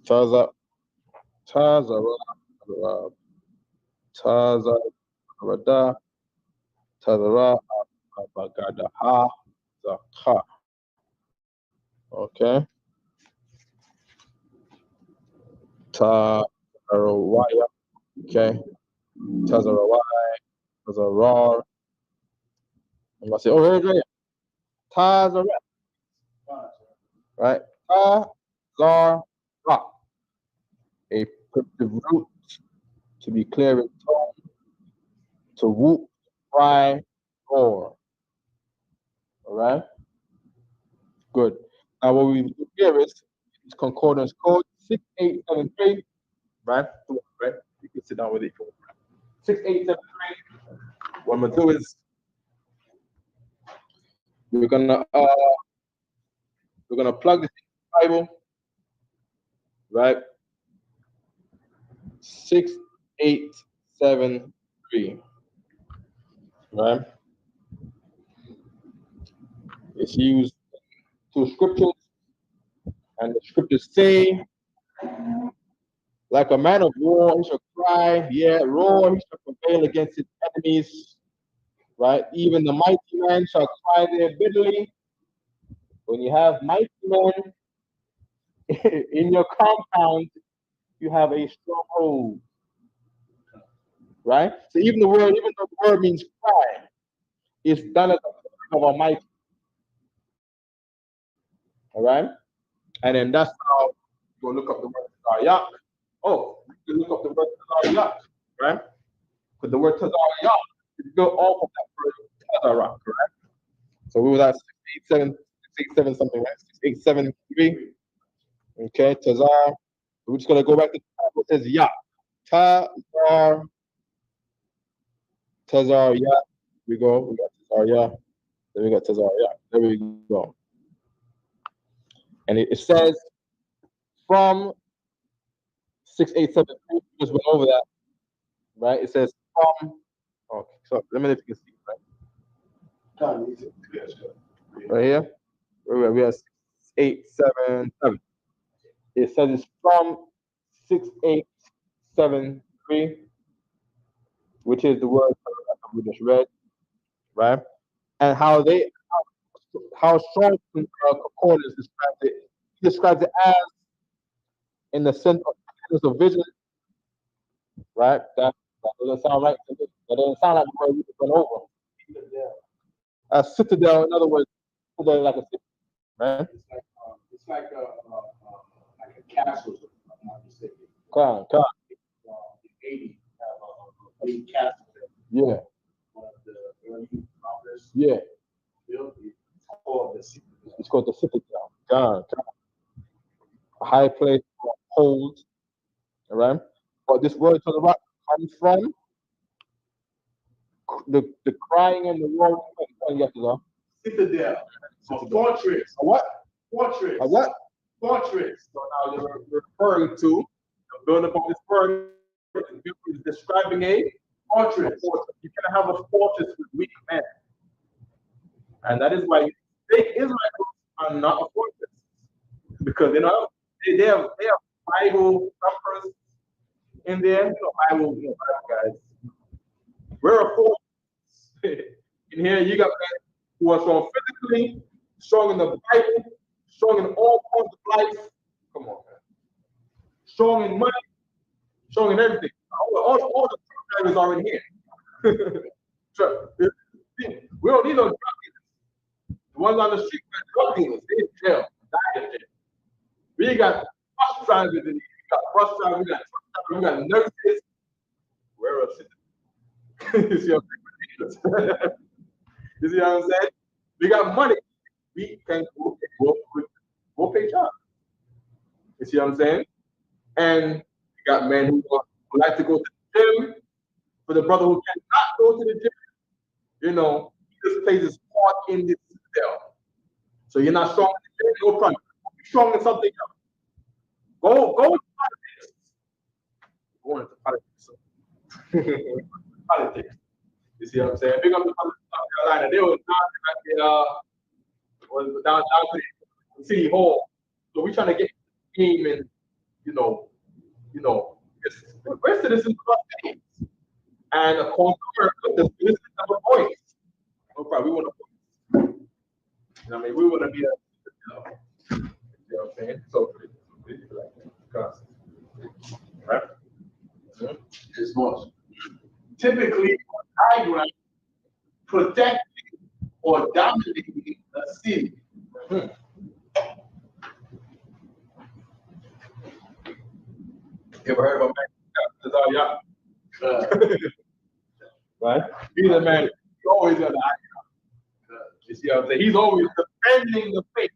Tazarah. Tazarah. Tazarah. Tazarah. Abagadaha. Zakha. Okay. Tazarawaya. Okay. Tazarawai. Tazarar. I'm gonna say, oh, here's right here. Tazarah. Right? Tazarah. A prescriptive root to be clear in tone, to whoop, cry, roar. All right? Good. Now, what we do here is concordance code 6873. Right? Right? You can sit down with it. 6873. What I'm gonna do is we're gonna plug this in the Bible, right? 6873. Right? It's used to scriptures, and the scriptures say, like a man of war, he shall cry, roar, he shall prevail against his enemies, right? Even the mighty man shall cry there bitterly. When you have mighty men in your compound, you have a stronghold, right? So even though the word means cry, it's done as a form of a mighty, all right? And then that's how you go look up the word Tazayak. Oh, you can look up the word Tazayak, right? Because the word Tazayak is built off of that word Tazarak, correct? So we were at 687 something, right? 6873. Okay, Tazar. We're just gonna go back to the top. It says Ya. Tazar Ya. We go. We got Tazar Ya. Then we got Tazar Ya. There we go. And it says from 6873. We just went over that, right? It says from. Okay, so let me know if you can see, right? Right here. We are 6877. It says it's from 6873, which is the word we just read, right? And how strong concordance describes it. He describes it as in the sense of vision, right? That doesn't sound right. That doesn't sound like the word we just went over. A citadel, in other words, citadel like a city, right? It's like a castle, if I'm not mistaken. Come. The 80s have a big castle there. Yeah. One of the early founders Yeah. built it. Called the citadel. It's called the citadel. God. A high place for hold. All right. But this word to the rock comes from the crying and the roaring. Citadel. A fortress. A what? Fortress. A what? Fortress. So now you're referring to the buildup of this word is describing a fortress. You can have a fortress with weak men. And that is why fake Israelites are not a fortress. Because they have Bible thumpers in there, Bible guys. We're a fortress. In here you got men who are strong physically, strong in the Bible, strong in all parts of life. Come on, man. Strong in money, strong in everything. All the tribe is already here. We don't need no drug dealers. The ones on the street are drug dealers. They in jail. Died in jail. We got bus drivers in here. We got bus drivers. We got truck drivers. We got nurses. Where else is it? You see what I'm saying? You see what I'm saying? We got money. We can go pay jobs. You see what I'm saying? And we got men who like to go to the gym. For the brother who cannot go to the gym, you know, this plays his part in this cell. So you're not strong in the gym, no problem. You're strong in something else. Go into politics. Going into politics. Politics. You see what I'm saying? Big up to South Carolina. They were down to the city hall. So we're trying to get the team and we're citizens of our states. And of course, the citizens of a voice. No problem. We want a voice. You know what I mean? We want to be a, you know what I'm saying? So, right? It's much. Typically, migrant protecting or dominating a city. You ever heard of a man? Right? He's a man. He's always on the eye. You see what I'm saying? He's always defending the faith.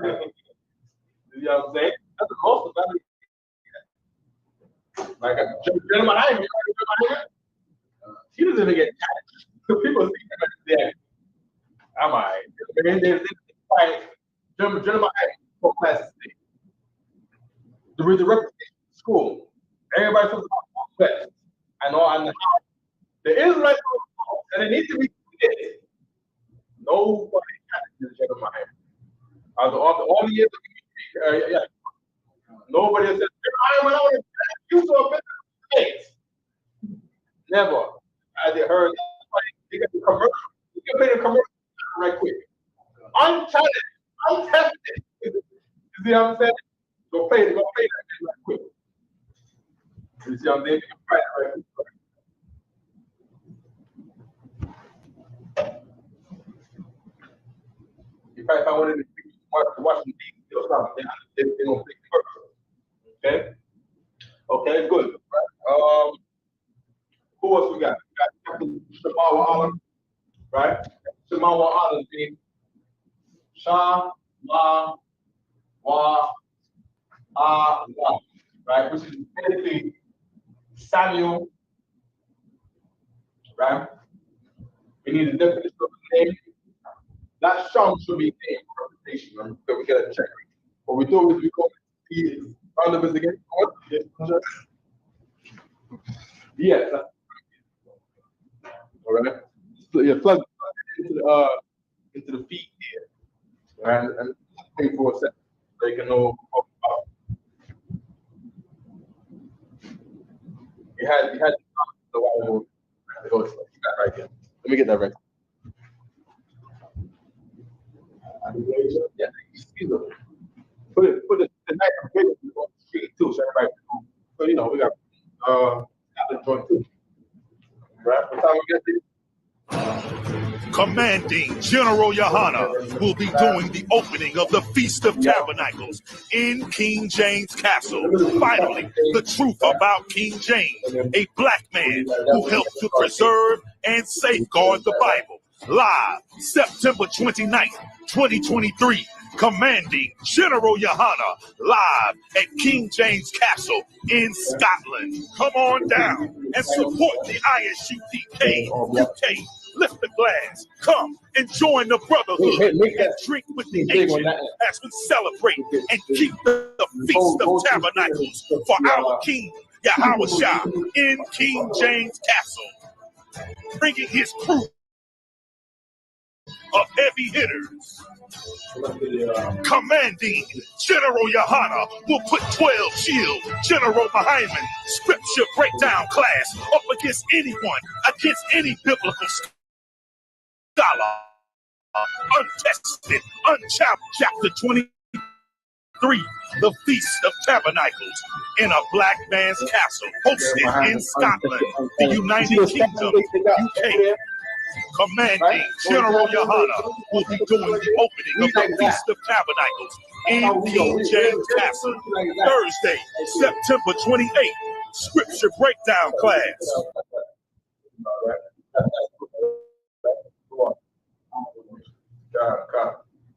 You see what I'm saying? That's the most of that. Like Jeremiah, he doesn't even get touched. People see him as dead. Am I? Jeremiah for classes today. The reputation of school. Everybody talks about West and all and how the Israelites and it needs to be forget. Nobody challenges Jeremiah. After all the years nobody has said, Jeremiah went out and you saw a better place. Never. As they heard, they get the commercial. You can play the commercial right quick. Unchallenged, untested. You see what I'm saying? Go play that right quick. You see what I'm saying? You can fight right quick. If I wanted to watch the TV or something, they're going to play first. Okay? Okay, good. Right? Who else we got? We got Captain Shamawa Alam, right? Shamawa Alam means Sha, Ma, Wa, Ah, Wa, right? Which is basically Samuel, right? We need a definition of the name. That Sham should be named for reputation, so we gotta check. What we do is we go to round of us again. Yes. All right. So yeah, plug into the feet here, right? And think for a second so you can know what about. You had the white move. Right here. Let me get that right. Yeah, put it the night on the street too, so everybody can, so you know we got Scotland joint too. Right? What time we get this? Commanding General Yohana will be doing the opening of the Feast of Tabernacles in King James Castle. Finally, the truth about King James, a black man who helped to preserve and safeguard the Bible. Live September 29th, 2023. Commanding General Yohana live at King James Castle in Scotland. Come on down and support the ISUPK UK. Lift the glass, come and join the brotherhood and drink with the ancients as we celebrate and keep the Feast of Tabernacles for our King Yahushua in King James Castle, bringing his crew of heavy hitters. Commanding General Yohana will put 12 shield General Muhammad scripture breakdown class up against anyone, against any biblical scholar. Untested, unchallenged, chapter 23 3, the Feast of Tabernacles in a black man's castle hosted in Scotland, the United Kingdom, UK. Commanding General Yohana will be doing the opening of the Feast of Tabernacles in King James Castle, Thursday, September 28th, Scripture Breakdown class.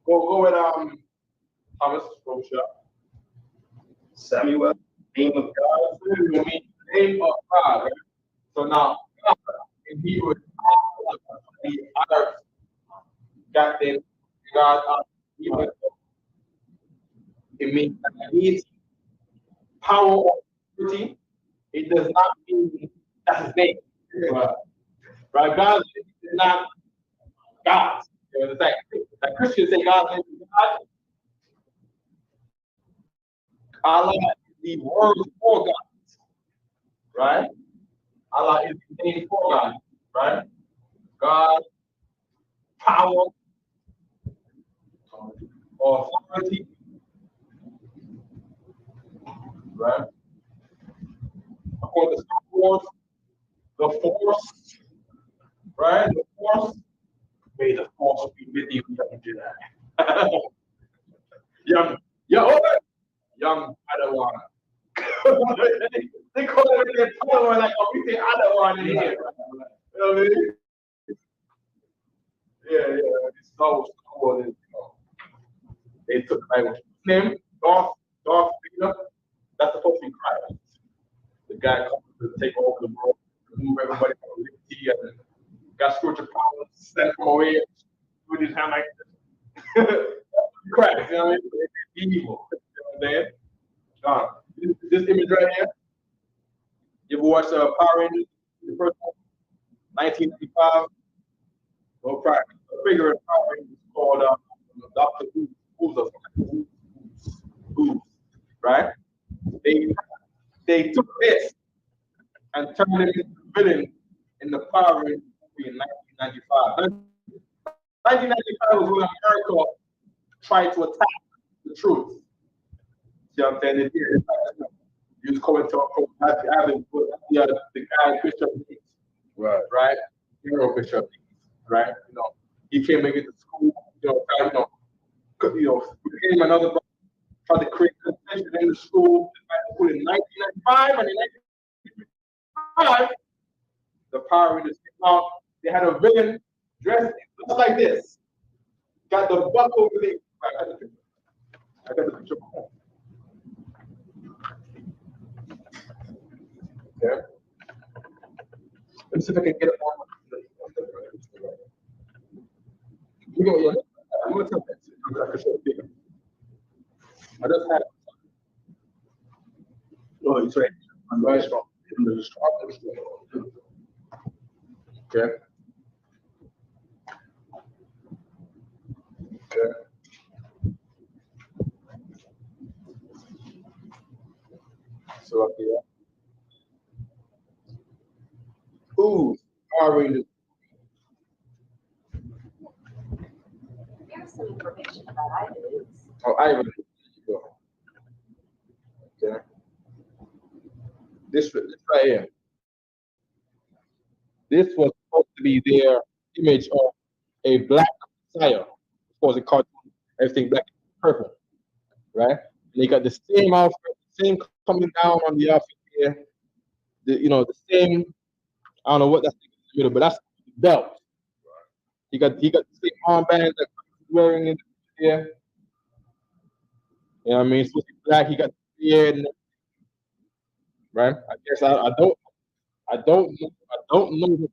Go with Thomas. Go shop. Samuel, name of God. Name of God. Right? So now, in Hebrew, the other captain, God, even it means that he is power or authority. It does not mean that's his name. Right? God is not God. You understand? Like Christians say God's name is God. Allah is the word for God. Right? Allah is the name for God. Right? God, power, authority. Right? According to Star Wars, the force. Right? The force. May the force be with you, young Jedi. young Padawan. They call it a Padawan like we say Padawan in here. You know what I mean? Yeah. It's so cool. You know, they took like name Darth Vader. That's supposed to be Christ. The guy comes to take over the world, remove everybody from liberty, and got spiritual powers, sent from away with his hand like this. Christ, you know what I mean? It's evil. You know what I'm saying? This image right here. You ever watch Power Rangers? The first one, 1995. No practice. A figure in Power Rangers called Dr. Who's, right? They took this and turned it into a villain in the Power Rangers movie in 1995. 1995 was when America tried to attack the truth. See what I'm saying? It did. You was coming to the guy Bishop Needs. Right? Hero Bishop Needs. Right? You know, he came into the school, became another brother, tried to create contention in the school. In 1995 and in 1995, the Power Rangers came out. They had a villain dressed just like this. Got the buck over the. I got the picture. Okay. Let me see if I can get it on. I'm going to tell that. I just had it. Oh, it's right. I'm very strong. Okay. So up here. Ooh, Power Rangers. Here's some information about Ivan. Oh, Ivan. Okay. This right here. This was supposed to be their image of a black Messiah. Of course, it cartoon, everything black and purple, right? And they got the same outfit, the same coming down on the outfit here. The same. I don't know what that's in the middle, but that's the belt. He got the same armband that he's wearing in here. You know what I mean? It's supposed to be black. He got the beard, right? I guess I don't know the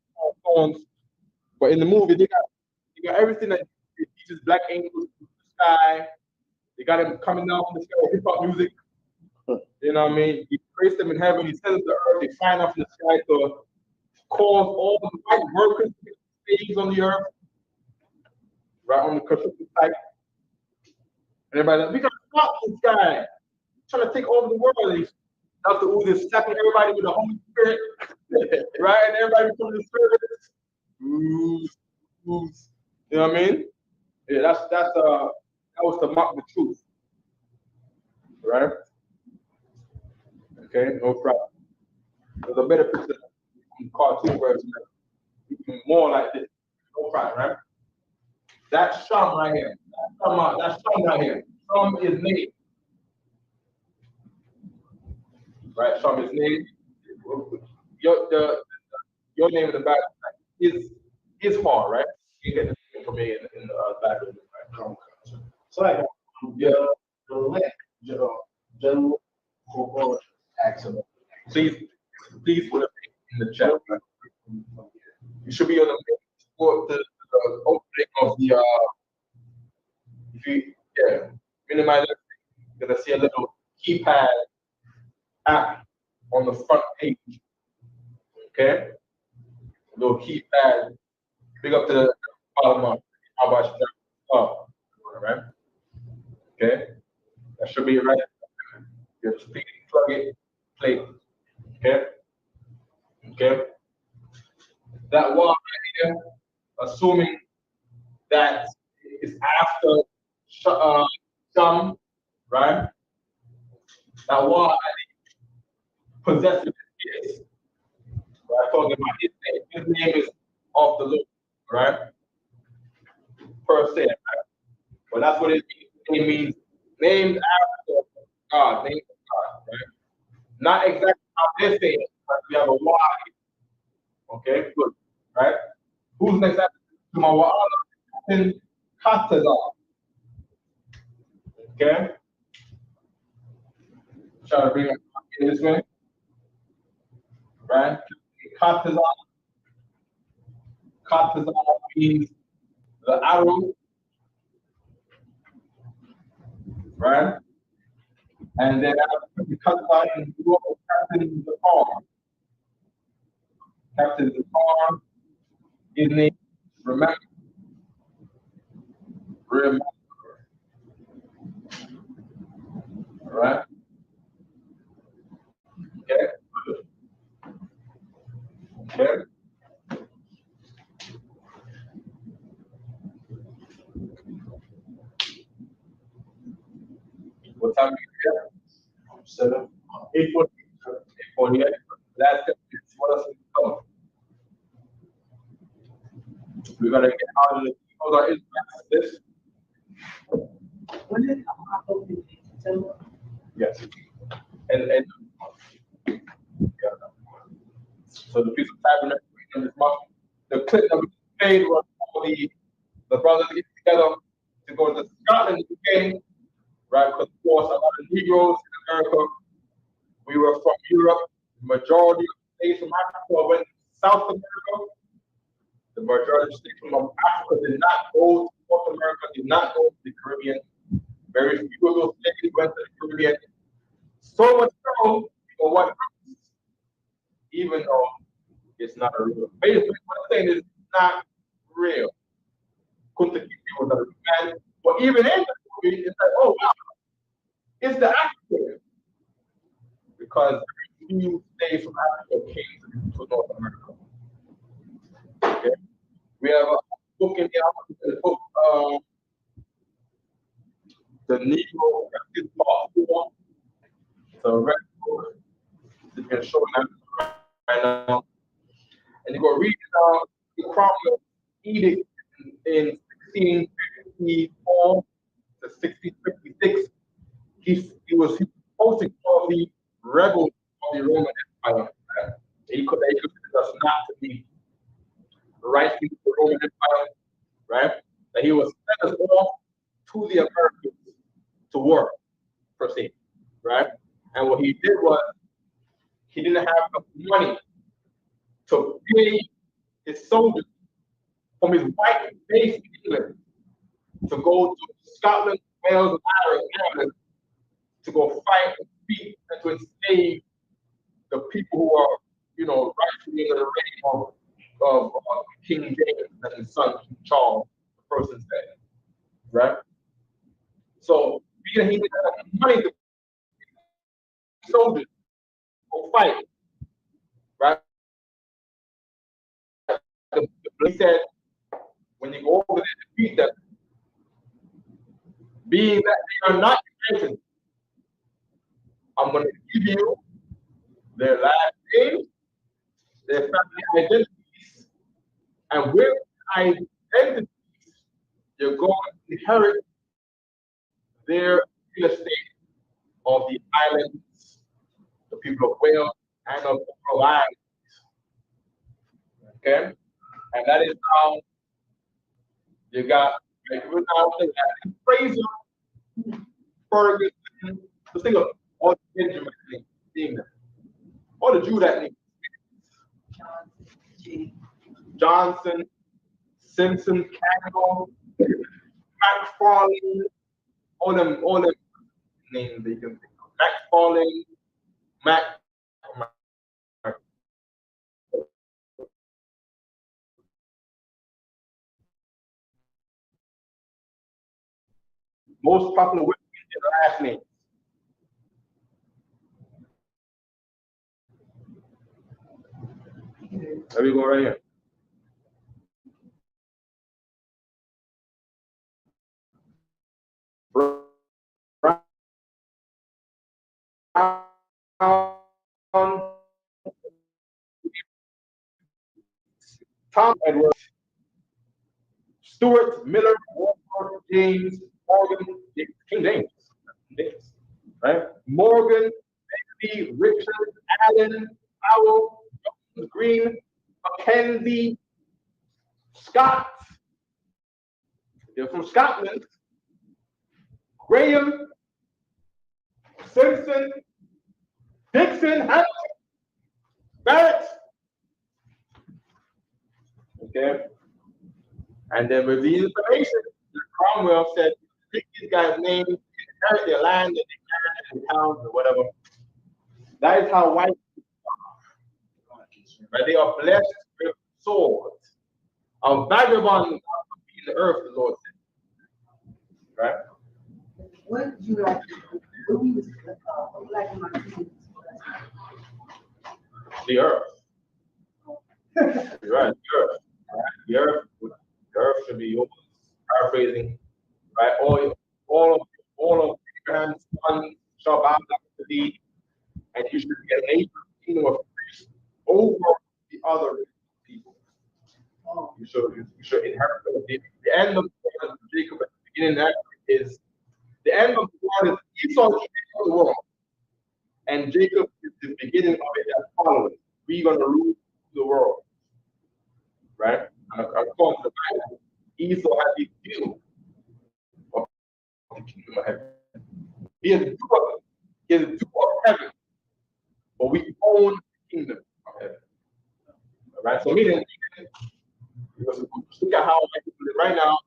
songs, but in the movie they got everything that teaches black angels in the sky. They got him coming down from the sky with hip hop music. You know what I mean? He placed them in heaven. He sends them to earth. They fly off in the sky to cause all the white workers to get slaves on the earth, right on the construction site. And everybody's like, we gotta stop this guy. He's trying to take over the world. And Dr. Uz is slapping everybody with the Holy Spirit, right? And everybody becomes the Spirit. You know what I mean? Yeah, that was to mock the truth. right? Okay, no problem. There's a better picture in cartoon version, even more like this. No problem, right? That's Sham right here. That's Sham right here. Sham is name. Right? Sham is name. Your name in the back is hard, right? You get the name from me in the back of the right? So like the link, general corporal accident. Please put it in the chat. Right? You should be on the opening of the if you minimize it, you're gonna see a little keypad app on the front page. Okay? A little keypad, big up to the bottom of how about you up. Alright? Okay? That should be right. You just plug it, play it. Okay? Okay? That wall right here, assuming that it's after some, right? That wall possessive is. Right? Talking about his name. His name is of the Lord, right? Per se, right? Well, that's what it means. It means named after God, named after God, right? Not exactly how they're saying it, but we have a Y. Okay, good, right? Who's next after Mawa'ala? Qadash. Okay? Try to bring it in this way. Right? Qadash. Qadash means the arrow. Right? And then after the Qadash in Europe, Captain the Farm. Captain the Farm. His name, remember. Remember. All right? Okay? Okay? What time are you here? 7, 8:40. 8:48. Last step is what else is coming. We gotta get out of the hold on, it's this. When did it open? September? Yes. And yeah. So the piece of tabernacle in this month, the clip that we paid was for the brothers to get together to go to Scotland again, right? Because of course a lot of Negroes in America, we were from Europe, the majority of states from Africa went to South America. The majority of states from Africa did not go to North America, did not go to the Caribbean. Very few of those states went to the Caribbean. So much so, for what happens, even though it's not a real. Basically, what I'm saying is it's not real. Kunta Kinte was a real man. But even in the movie, it's like, oh wow, it's the actor. Because very few states from Africa came to North America. Okay. We have a book in the book, The Negro Practice Part 4. It's a red book. You can show that right now. And you go read the Cromwell edict in 1654 to 1656. He was posting all the rebels of the Roman Empire. Right? They considered us not to be right to the Roman Empire, right? That he was sent us off to the Americans to work, per se, right? And what he did was he didn't have enough money to pay his soldiers from his white base in England to go to Scotland, Wales, and Ireland to go fight and beat and to enslave the people who are, rightfully in the reign of King James and his son King Charles, the person said, right? So he didn't have money to pay soldiers go fight, right? He said, when you go over there to beat them, being that they are not united, I'm going to give you their last name, their family identities, and with identities, you're going to inherit their real estate of the islands, the people of Wales, and of the Pearl Islands. Okay? And that is how you got Fraser, Ferguson, just think of all the Benjamin names, all the Jew that name. Johnson, Simpson, Campbell, McFarlane, all them names that you can think of. McFarlane, most popular with their last names. There we go right here. Tom Edwards, Stuart, Miller, Walker, James, Morgan, King James, right? Morgan, Bailey, Richard, Allen, Powell, Green, Mackenzie, Scott, they're from Scotland, Graham, Simpson, Dixon, Hamilton, Barrett. Okay. And then with the information, Cromwell said, pick these guys' names, inherit their land, and their towns, or whatever. That is how white people are. Right? They are blessed with swords. A vagabond in the earth, the Lord said. Right? What do you like? What we was like my kids? The earth. You're right, the earth. Right? The earth should be yours. Paraphrasing. Right? All of Abraham's sons shall bow down to thee, and you should be a nation, kingdom of priests over the other people. You should inherit the end of the word of Jacob at the beginning of that is the end of the word is Esau is the end of the world. And Jacob is the beginning of it that follows. We're gonna rule the world. Right? And according to the Bible, Esau has the view of the kingdom of heaven. He is the doer of heaven. But we own the kingdom of heaven. All right? So meaning, because look at how white people live right now,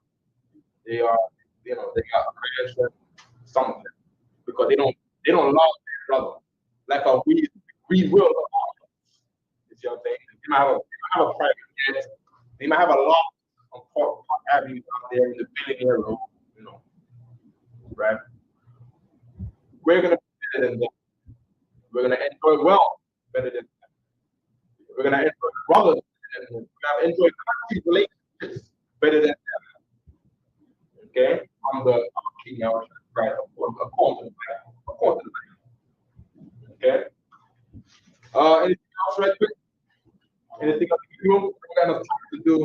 they are, they got financial something. Because they don't love their brother. Like how we will love ours. You see what I'm saying? They might have a private jet. They might have a lot of Park Avenue out there in the billionaire road, right? We're gonna be better than them. We're gonna enjoy wealth better than them. We're gonna enjoy brothers better than them. We're gonna enjoy country relationships better than them. Okay? I'm king now, right? According to the Bible. Okay? Anything else right quick? Anything else to do? We don't got enough time to do.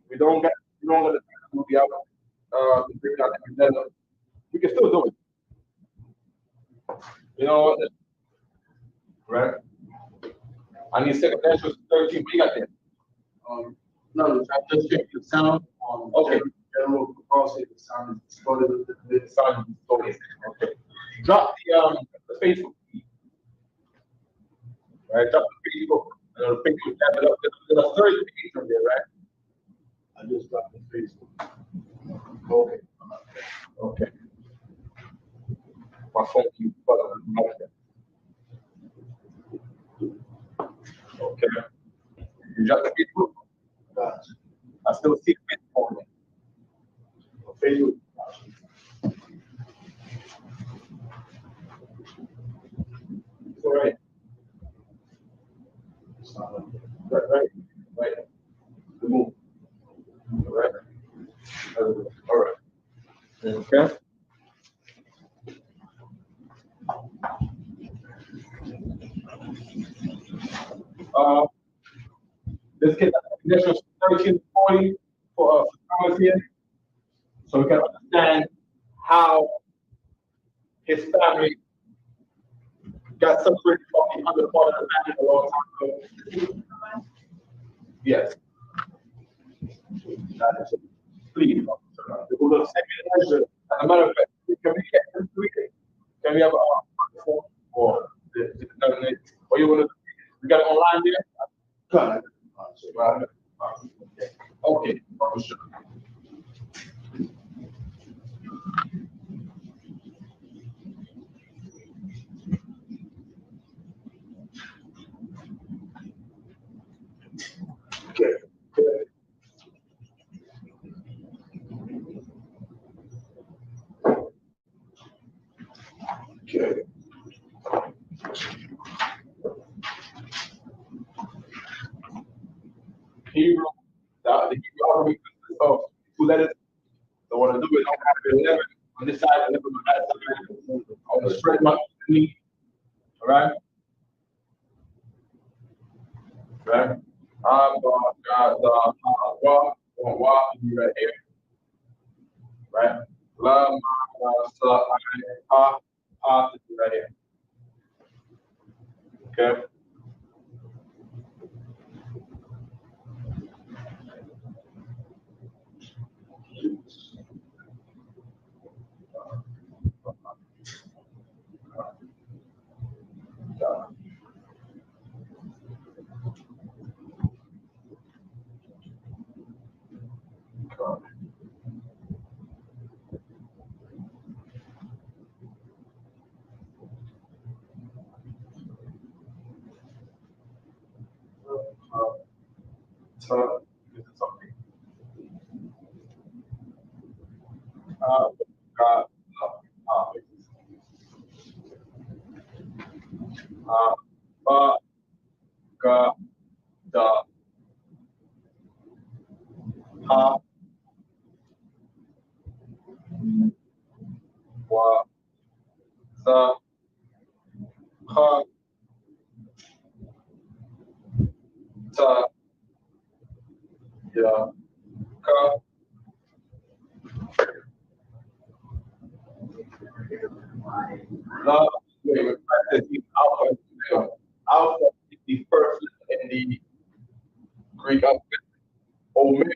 We don't got enough time to do the hour to bring out the agenda. We can still do it. You know what? Right? I need second National 13. What you got there? No, I just checked the sound. Okay. General policy, the sound is distorted. The sound is distorted. Okay. Drop the Facebook feed. Right? Drop the Facebook. The Facebook tab it up. There's a third page on there, right? I just dropped the Facebook. Okay. Okay. My phone keeps buzzing. Okay. You dropped the Facebook? Gotcha. I still see the Facebook on there. Facebook. It's all right. Right. Remove. All right. All right. Okay. Let's get that definition of 1340 for Thomas here, so we can understand how his family got separated from the other part of the family a long time ago. Yes. Please. As a matter of fact, can we have a microphone or what you want to? We got it online there. Okay. Sure. Okay. Okay. Hebrew, the Hebrew alphabet consists of 2 letters. So what I do is I have 11 on this side, 11 on that side. I'm gonna spread them out underneath. All right. Right. Be right here. Right. La, ma, sa, ha, be right here. Okay. This is something. Ba, ga, da, ha, wa, za, ha, ta, ya, ka. La, wait, alpha. Alpha is the first letter in the Greek alphabet. Omega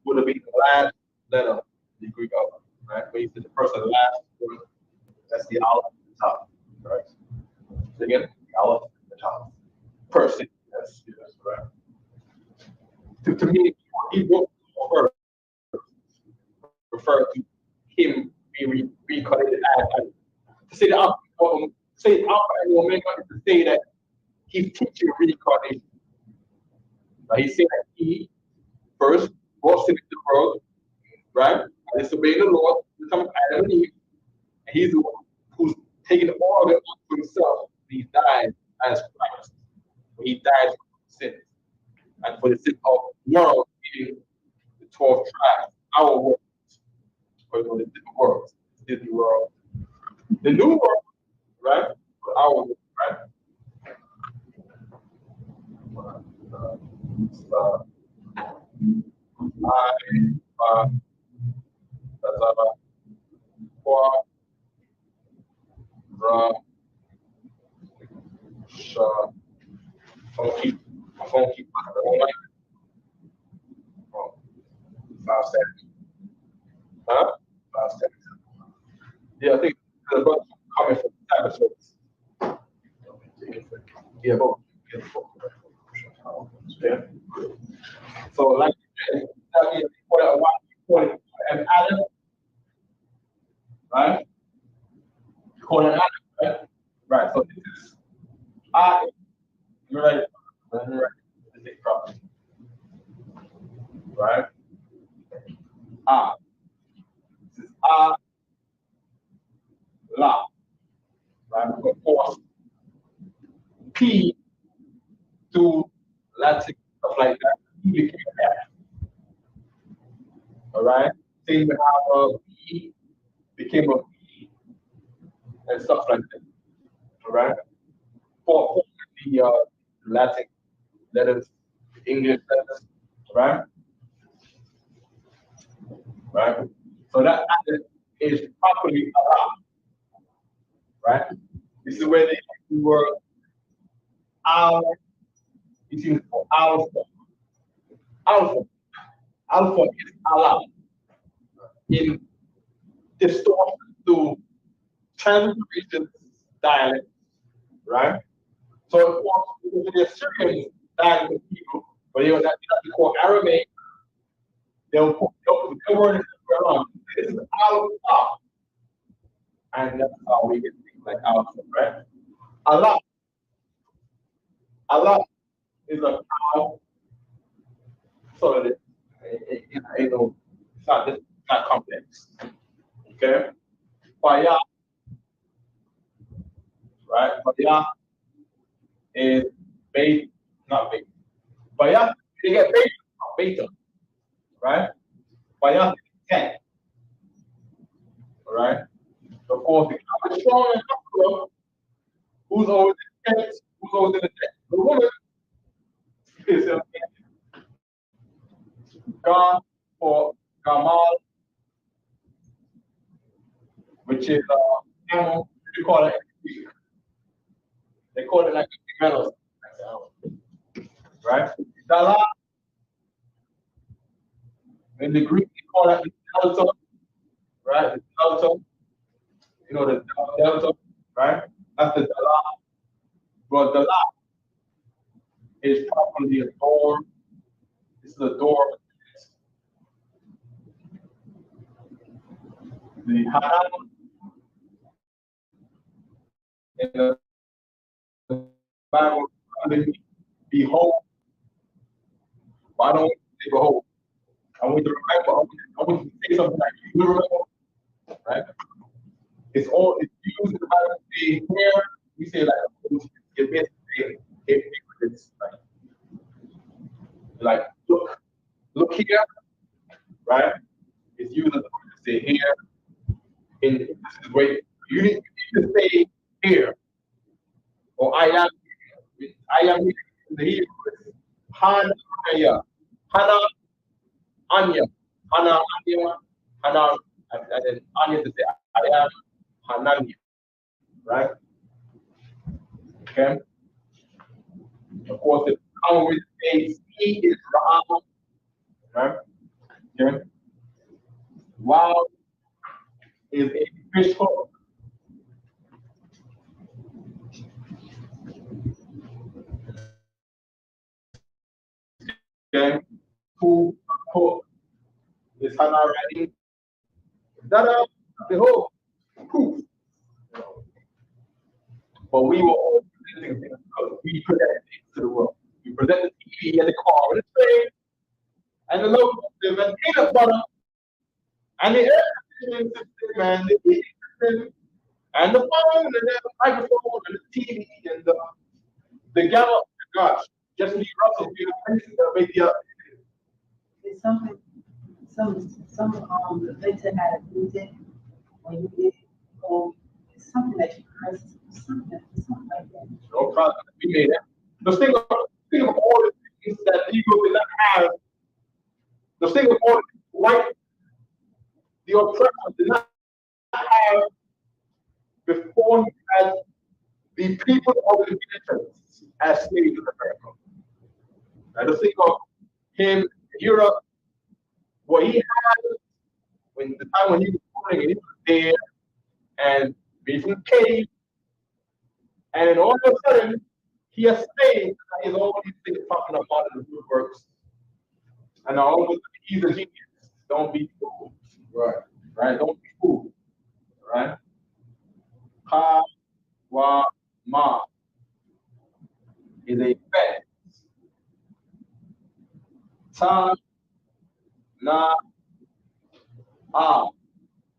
would have been the last letter of the Greek alphabet, right? When you said the first and last word, that's the aleph at the top, right? So again, the aleph at the top. Person, yes, right. To me, he wrote first, referred to him being reincarnated as to say the alpha, say alpha and omega is to say that he's teaching reincarnation. He said that he first brought sin into the world, right? And disobeying the Lord, become Adam and Eve. And he's the one who's taking all of it onto himself. He died as Christ. He died for sin. And for the sin of the world, meaning the 12 tribes, our world. Or the different worlds. Disney World. The new world, right? Our world, right? Huh? 5 seconds. Yeah, I think the bunch coming from the cyber service. Yeah, both. Yeah. So, like you said, an Adam, right? You call an Adam, right? Right. So this is you're right. You're right. This is property. Right? This is la. Right? Of course, P to Latin stuff like that. He became that. All right. Same with how B became a B and stuff like that. All right. For the Latin letters, English letters, right? Right? So that is properly allowed, right? This is where they use the word our, it is for alpha. Alpha. Alpha is allowed in distortion to transliteration dialect, right? So of course, the Assyrian dialect of Hebrew, but they were not called Aramaic. They'll put the word on. This is alpha, and that's how we get things like alpha, right? Allah, Allah is a cow, so that it's not complex. Okay? Fire, right? Fire is bait, not bait. Fire, you get beta, right? Fire is 10. All right? Of course, the cow is strong and muscular. Who's always in the tent? Who's always in the tent? The woman is in God or Gamal, which is animal. You call it. They call it like a metal, right? Dala, in the Greek, they call it the delta, right? The delta, you know, the delta, right? That's the Dala. But Dala is properly a door. This is a door. The Hanan in the Bible, behold, but I don't want to say behold. I want you to remember, I want you to say something like you remember, right? It's used in the Bible to say here, we say like, it basically it's like look here, right? It's used as a word to say here, in this is where you need to say here, or I am here. I am here in the Hebrew is Hanaya, Hana, Anya, Hana, Anya, Hana, and then Anya to say I am Hananya, right? Okay. Of course, the common way to say he is Ra, right? Okay. Wow is a fish hook. Okay. Who hook is Hana ready? Dada, behold, proof. But we were all presenting things because we presented things to the world. We presented the TV and the car and the train and the locomotive and peanut butter and the air conditioning system and the heating system and the phone and the microphone and the TV and the gamma. Gosh, just Lee Russell, you know, make the It's something, later had a music when you did, or something that you press, something like that. no problem. We made it. The thing of all the things that Negro did not have, the thing of all the white, the oppressor did not have before he had the people of the militants as slaves in America. And the thing of him in Europe, what he had when the time when he was born, he was there and being from the cave, and all of a sudden he has slaves and all these things popping up out of the woodworks. And all of a sudden he's a genius. Don't be fooled. Right. Right? Don't be fooled. Right? Ka wa ma is a fence. Ta na ah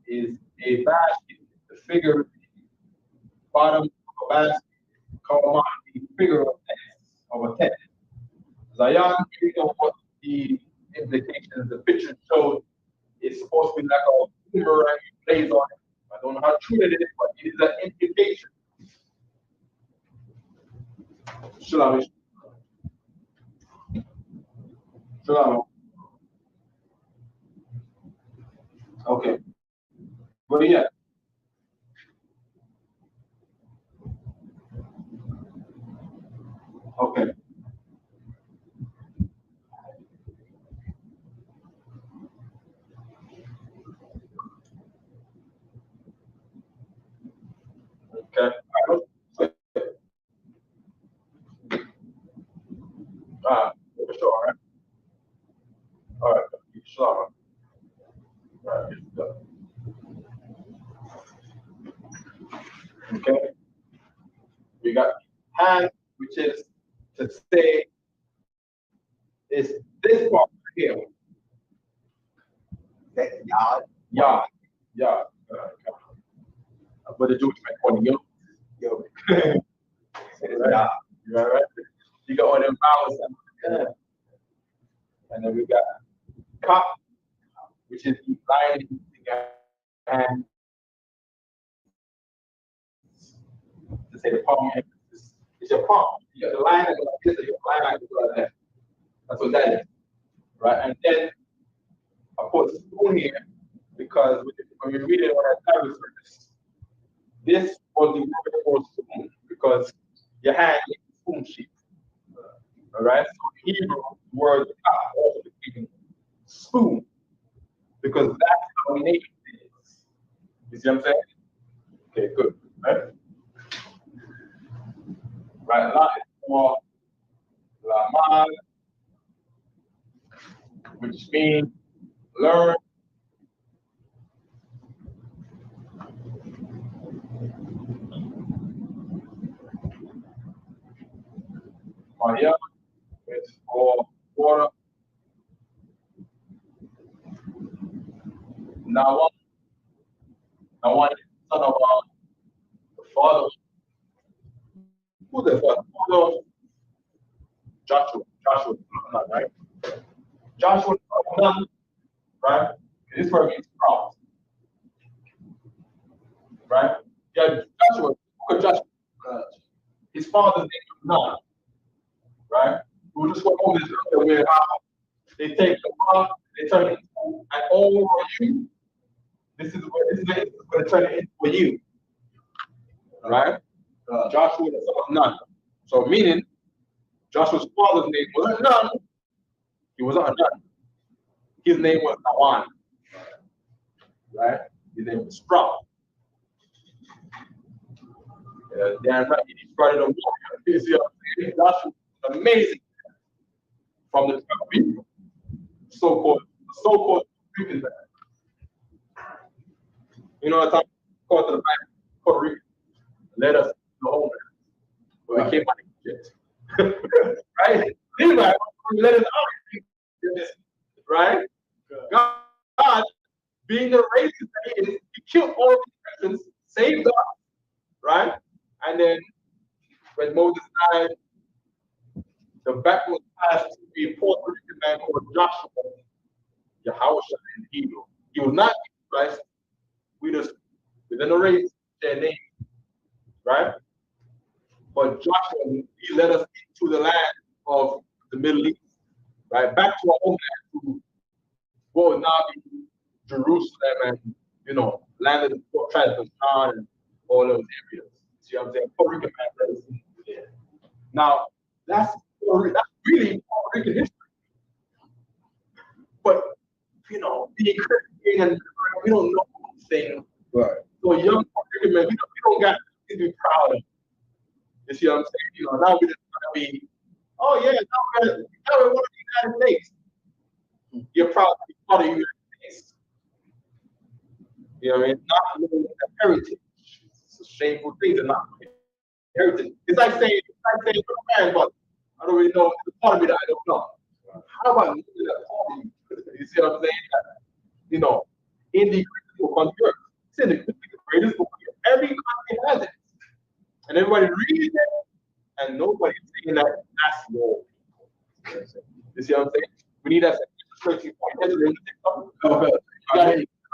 is a basket. The figure bottom of a basket. Kawama, the figure of a tent. Zion, you know what the implications, the picture showed, is supposed to be like a boomerang plays on it. I don't know how true it is, but it is an implication. Shalom. Shalom. Okay. But yeah. Okay. Okay. For sure, all right? All right. Shalom. All right. Okay. We got hand, which is to say is this part here. Yard. Yard. Yard. But the Jewish man call it yo. Yo. Right. You all right? You got all them vowels. And then we got cop, which is lying and to say the palm emphasis. It's your palm. You got the line that goes like this, or your line that goes like that. That's what that is. Right? And then I put spoon here because when we read it on that Bible service, this was the word for spoon because your hand is the spoon shape. All right? So the Hebrew word also became spoon because that's how we name it. You see what I'm saying? Okay, good. Right? Right, la is for Laman, which means learn. Maria is for water. Nawan is son of the father. Who's the father? Joshua. Joshua, right? Joshua, right? This word means promise. Right? Yeah, Joshua. His father's name was Nun. Right? We'll just go over this where how they take the rock, they turn it into an over you. This is going to turn it into you. Right? Joshua is son of Nun. So meaning Joshua's father's name wasn't Nun. He wasn't a Nun. His name was Nawan. Right? His name was Strong. Damn right, he started a war. You see what I'm saying? Joshua was amazing. From the people, so-called Ricans. You know what I'm talking to the back, Puerto Rico. Let us go home. But we came out of Egypt. Right? Anyway, let us out of Egypt. Right? God, being the racist that he is, he killed all these Christians, saved us. Right? And then when Moses died, the back was passed to a Puerto Rican man called Joshua, Yahweh in Hebrew. He was not Christ. We just within the race, their name, right? But Joshua, he led us into the land of the Middle East, right? Back to our own land, to what would now be Jerusalem and land of the 12 tribes of John and all those areas. See what I'm saying? Puerto Rican man led us into there. Now, that's really Puerto Rican history. But being Christian and we don't know things. Right. So young Puerto Rican men, we don't got to be proud of. You see what I'm saying? Now we just want to be, oh yeah, now we want to be United States. You're proud to be part of the United States. You know what I mean? Not living with the heritage. It's a shameful thing to not live heritage. It's like saying to a man, but I don't really know. It's a part of me that I don't know. How about living that part of you? You see what I'm saying? In the critical country, it's in the greatest book. Every country has it. And everybody reads it, and nobody's saying that that's your people. You see what I'm saying? We need that stretching point. I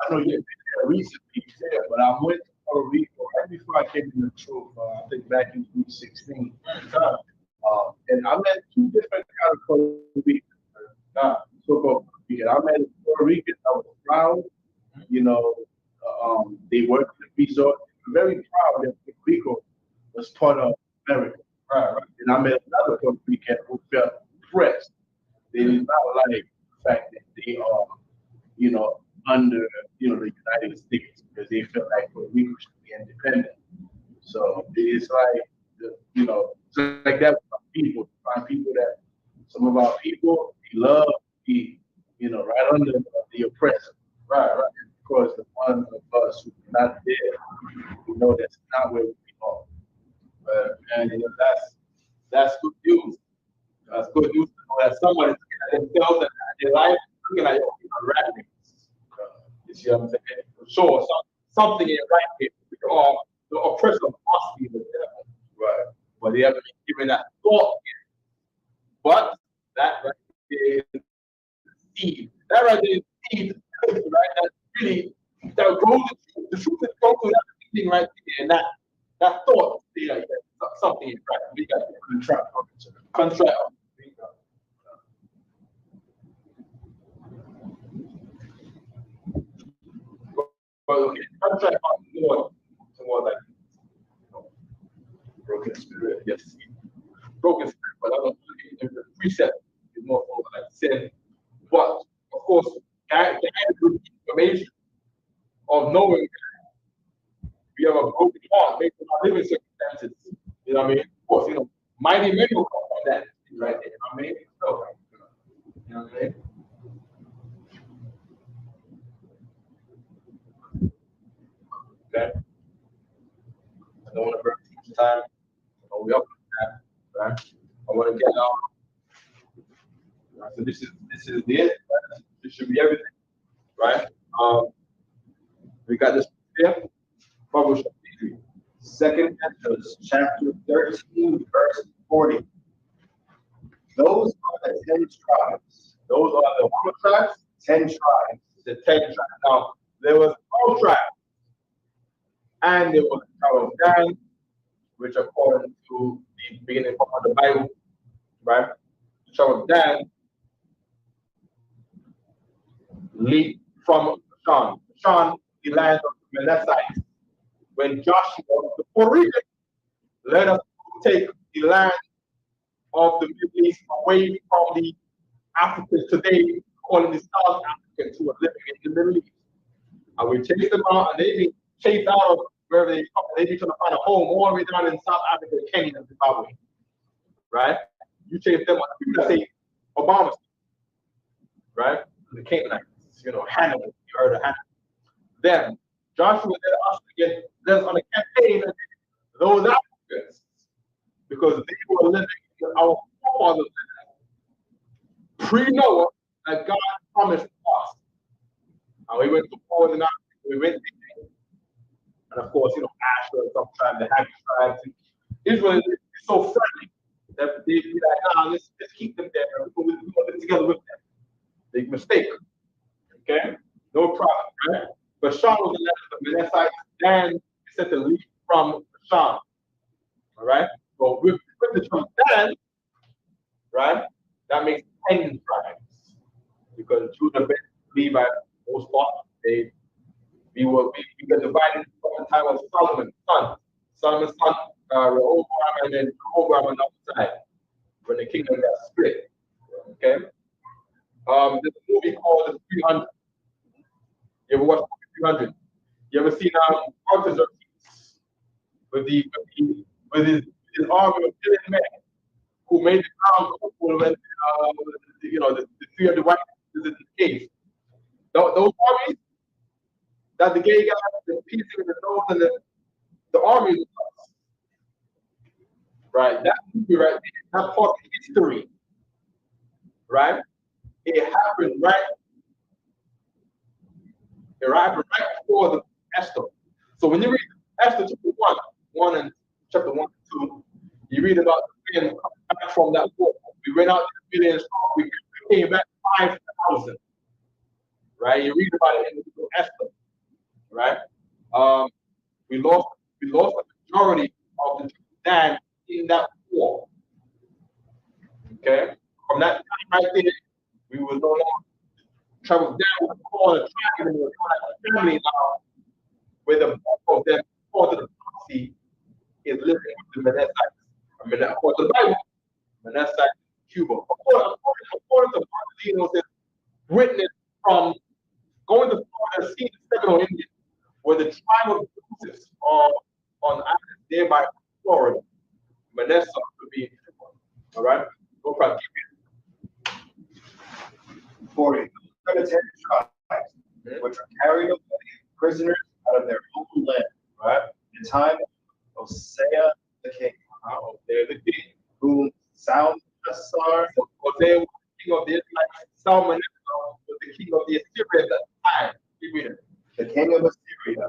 know you've been there recently, but I went to Puerto Rico right before I came to the truth. I think back in 2016. And I met two different kind of Puerto Ricans. so-called Puerto Rican. I met a Puerto Rican. I was proud. You know, they worked in the resort. I'm very proud that Puerto Rico was part of America. Right, right. And I met another Puerto Rican who felt pressed. They did not like the fact that they are, you know, under, you know, the United States because they felt like Puerto Rico should be independent. So it's like, you know, just like that with our people. You find people that, some of our people, they love to be, you know, right under the oppressor. Right, right. Because the one of us who's not there, we know that's not where we belong. And you know, that's good news. That's good news to know that someone is looking at themselves and at their life, looking at your rapping. You see what I'm saying? For sure, something ain't right here. Because the oppressor must be the devil. Right. But they haven't been given that thought yet. But that right there is seed. That right there is seed, right? That's really, that grows the truth is going through that thing right there. And that thought, see, like that, something is right. We got contract. But okay, contract more like, you know, broken spirit, yes. Broken spirit, but I don't think the precept is more like sin. But of course, that good information of knowing that we have a broken heart based on our living circumstances. You know what I mean? Of course, you know, mighty men will come from that right there. You know what I mean? So, you know what I mean? Okay. I don't want to burn too much time. We up with that, right? I want to get so this is the end. Right? This should be everything, right? We got this here. Published Second Ezra, chapter 13, verse 40. Those are the 10 tribes. Those are the one tribes. 10 tribes. The 10 tribes. Now there was 12 tribes, and there was the tribe of Dan, which according to the beginning part of the Bible, right? The tribe of Dan lead from Lashawan, the land of the Manassites. When Joshua, the Puerto Rican, led us to take the land of the Middle East away from the Africans today, calling the South Africans who are living in the Middle East. And we chased them out, and they be chased out of wherever they come. They be trying to find a home all the way down in South Africa, Kenya, and Zimbabwe. Right? You chase them out. People that say Obama, right? The Canaanites, you know, Hannibal. You heard of Hannibal. Then Joshua led us on a campaign against those Africans because they were living in our forefathers' land. Pre-Noah, that God promised us. And we went to war in Africa. We went there. And of course, you know, Asher, sometimes the Happy tribes. Israel is so friendly that they be like, let's keep them there. We're going to live together with them. Big mistake. Okay? No problem, right? But Sean was the land of the Manassites, Dan is said to lead from Sean. All right? So with the tribe Dan, right? That makes 10 tribes. Because Judah, Levi, most part, we got divided from the time of Solomon's son, Rehoboam, and then Rehoboam on the other side, when the kingdom got split. Okay? There's a movie called The 300. You ever watched The 300? You ever seen Arthur's with his army of killing men who made the crown cool when you know the 300 white in the cave. Those armies that the gay guys the piecing in the nose and the army was us. Right? That movie right there, that part of history. Right? It happened right before the Esther. So when you read Esther chapter 1 and chapter 1 and 2, you read about the men coming back from that war. We went out to the million strong, we came back 5,000. Right? You read about it in the book of Esther. Right? We lost a majority of the land in that war. Okay? From that time right there, We will no longer travel down with the corner, trying to like a family now, where the bulk of them, according to the prophecy, is living with the Manassites. I mean, according to the Bible, Manasseh, Cuba. According to Marcelino's witness from going to Florida, seeing the Seminole Indians, where the tribe of Joseph on island nearby Florida, Manasseh could be in Cuba. All right? Go for it. 40. The 10 tribes, which are carried away prisoners out of their own land, right? In the time of Hosea the king. Hosea the king. Whom Salmanasar, Hosea was the king of the Israelites. Salmanasar was the king of the Assyrians at the time. Keep reading. The king of Assyria,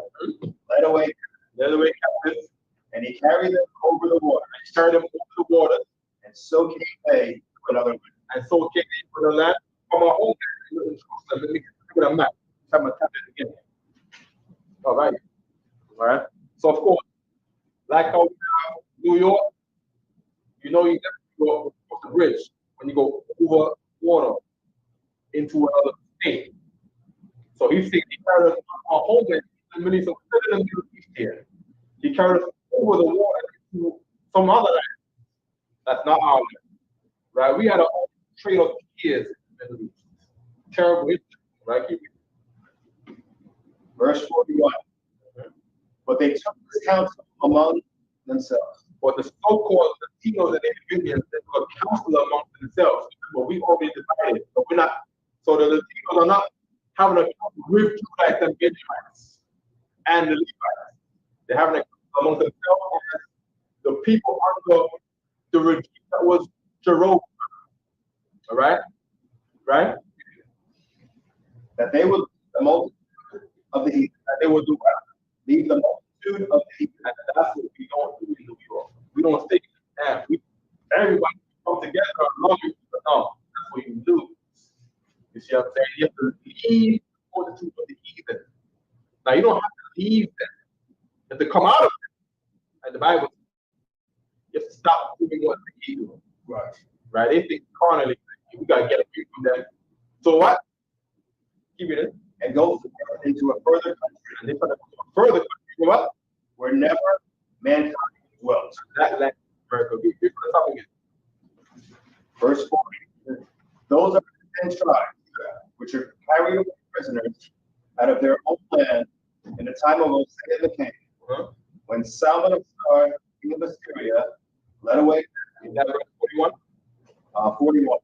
led away captives, and he carried them over the water. And he carried them over the water. And so came they to another land. And so came they to the land from our home land in Jerusalem. Let me look at a map. I'm going to tap it again. All right. All right. So, of course, like how New York, you know, you have to go across the bridge when you go over water into another state. So he's saying he carried us from our homeland in the Middle East here. He carried us over the water to some other land. That's not our land. Right? We had a trade of years in the Middle East. Terrible history, right? Verse 41. But they took this counsel among themselves. But the so-called Latinos and Indians, they took a counsel amongst themselves. But we already divided. So we're not. So the Latinos are not having a counsel with Judites and Benjamites and the Levites. They're having a counsel among themselves as the people under the regime that was Jeroboam. All right? Right? That they would the multitude of the heathen. That they would do what? Leave the multitude of the heathen. And that's what we don't do in New York. We don't stay down. Everybody come together and love you, but no, that's what you do. You see what I'm saying? You have to leave the multitude of the heathen. Now you don't have to leave them. You have to come out of them. And the Bible, you have to stop doing what they do. Right. Right? They think carnally, we gotta get away from them. So what? Keep it in. And go into a further country. And they try to go to a further country. What? Where never mankind dwelt. That land America. We're going to talk again. Verse 40. Those are the 10 tribes which are carried away prisoners out of their own land in the time of Hosea the king, when Salmanasar, king of Assyria, led away. Is that verse 41? 41.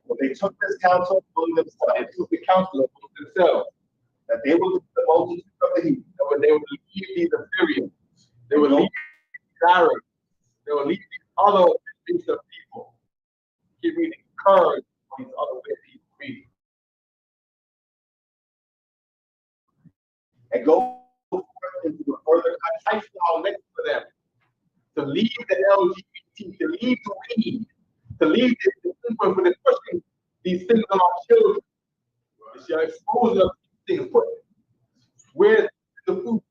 Well, they took this counsel among themselves. They took the counsel among themselves that they will do the multitude of the heathen. That they would leave these Assyrians. They would leave these Arabs. They would leave these other groups of people. Keep reading. Kurds, these other ways people reading. And go into a further country. Lifestyle next to them. To leave the LGBT, to leave the weed, to leave the influence when they're pushing these things on our children. You see, exposing of these things. Where's the food?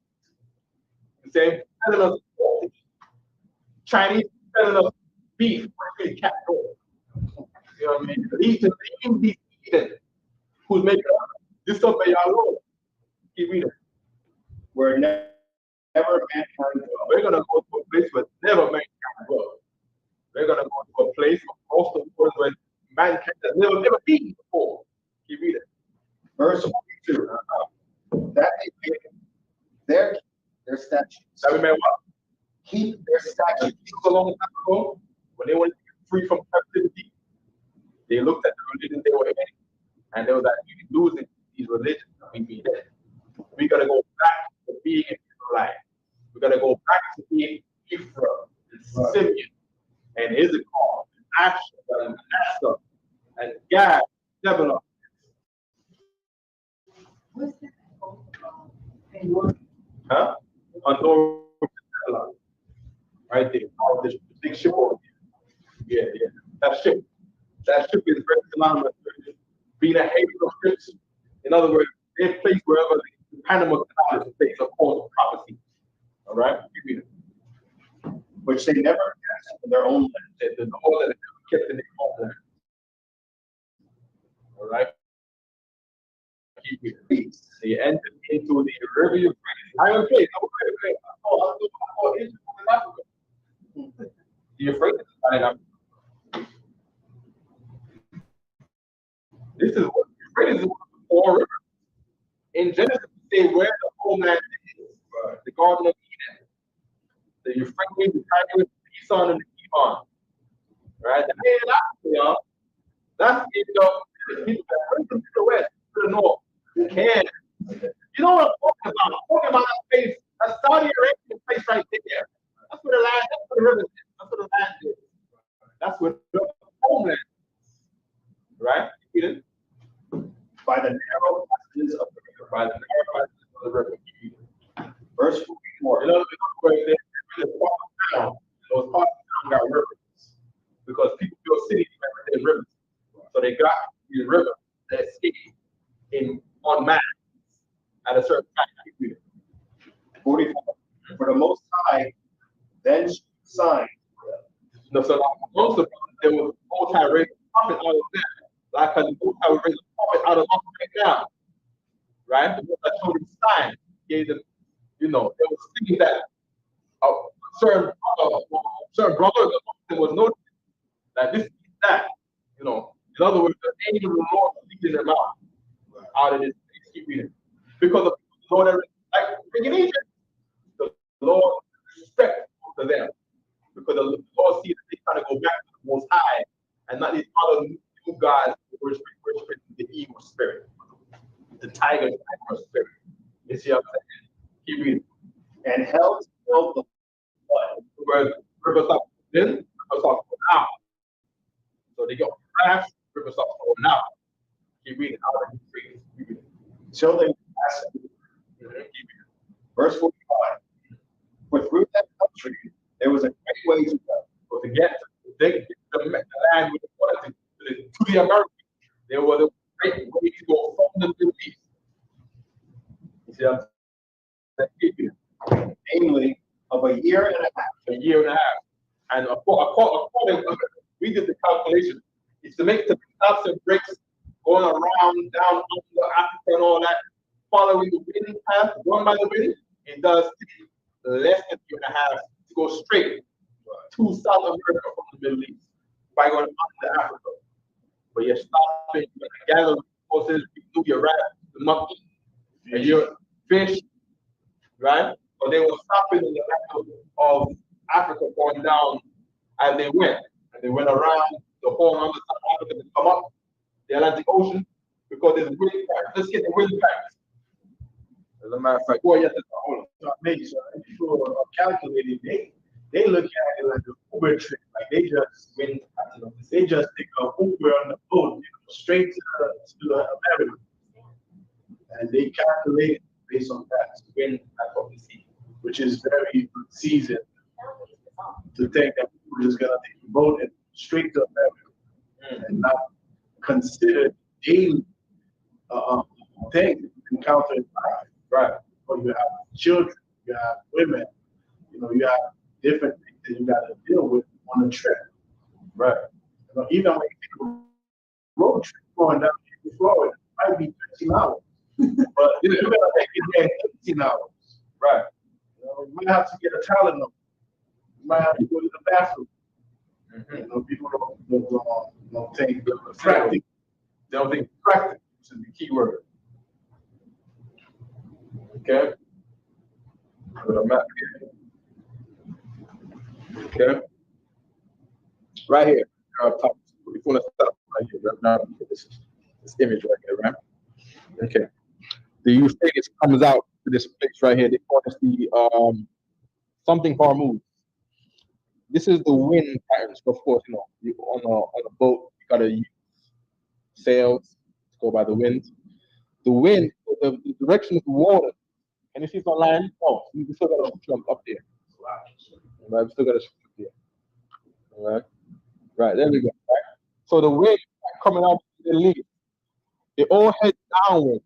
You say, selling us pork. Chinese selling us beef, cat door. You know what I mean? Leave these heathen who's making us disobey our Lord. Keep reading. Where never mankind dwelt. We're going to go to a place where never mankind dwelt. We're going to go to a place of most of the world where mankind has never been before. Keep reading. Verse 42. That they make their statutes. That we may what? Keep their statutes. A long time ago, when they wanted to get free from captivity, they looked at the religion they were in, and they were like, "We can losing these religions, we be dead. We gotta go back to being an Israelite. We gotta go back to being Ephraim and Simeon and Issachar and Asher and Manasseh and Gad, Zebulun." What's that? Huh? On Zebulun. Right there. Oh, this big ship over there. Yeah. That ship is very synonymous with being a haven of ships. In other words, they're placed wherever the Panama Canal is placed according to prophecy. All right? Which they never kept in their own land. The whole that is kept in their own land. All right? to the river Euphrates. I am afraid. Oh, Israel in Africa. The Euphrates is not in Africa. This is what Euphrates is one of the four rivers. In Genesis, we say where the homeland is, the Garden of Eden. The Euphrates, the Tigris, the Pison, and the Kivon. Right? That ain't Africa, y'all. That's the west, to the north. You can. You know what I'm talking about? I'm talking about that place, that Saudi Arabian place right there. That's where the land, that's where the river is. That's where the land is. That's where the homeland is. Right? Eden? By the narrow passages of the river. By the narrow passages of the river. Verse 44. In other words, those parts of town got rivers. Because people build cities where there's rivers. So they got these rivers that escape on mass at a certain time. 44. For the Most High then signed. No, so most of them, there was Most High raised a prophet out of them. Like the Most High raised a prophet out of us right now. Right? The Most High showed them signs. Gave them, there was things that certain brothers was noticing that this is that. In other words, the angel of the Lord was leading them out of this place. Keep reading. Because of the Lord, like in Egypt, the Lord respect to them. Because the Lord sees that they trying to go back to the Most High and not these other new gods worshiping the evil spirit, the tiger spirit. You see what I'm saying? Keep reading. And hell filled the flood. Rivers stop in, rivers stop going out. So they go crash, rivers stop going out. Keep reading. Out of the trees. Keep reading. Till they passed. Verse 45. For through that country there was a great way to go. So to get the land with the to the Americans, there was a great way to go from the Middle East. You see what I'm saying? Namely, of a year and a half. A year and a half. And according, we did the calculation. It's to make the stops and breaks going around, down under Africa and all that, following the wind path, going by the wind, it does take less than a year and a half to go straight to South America from the Middle East by going under Africa. But you're stopping, you're gathering forces, you do your rat, the monkey, and your fish, right? But they were stopping in the back of Africa going down as they went. And they went around the whole other side of Africa to come up the Atlantic Ocean because there's wind patterns. Let's get the wind patterns. As a matter of fact, hold on. Maybe so. People are calculating. They look at it like an Uber trip. Like they just take a Uber on the boat, straight to America, and they calculate it based on that wind of the sea, which is very seasoned to think that people just gonna take a boat and straight to America and not consider daily things you encounter in life. Right. Or you have children, you have women, you have different things that you got to deal with on a trip. Right. Even when you take a road trip going down to Florida, it might be 15 hours. But you're going to make it there 18 hours. Right. You might have to get a Tylenol. You might have to go to the bathroom. People don't think practical. They don't think practical, which is the key word. Okay. Put a map here. Okay. Right here. Top. Before let's stop right here. Now, this image right here, right? Okay. The Euphrates comes out to this place right here. They call this the something Hormuz. This is the wind patterns. Of course, you on a boat, you gotta use sails to go by the wind. The wind, the direction of the water. Can you see from land? Oh, we still gotta jump up there. Right, we still gotta jump up there. All right. Right, there we go. Right? So the wind coming out of the Middle East, it all heads downward.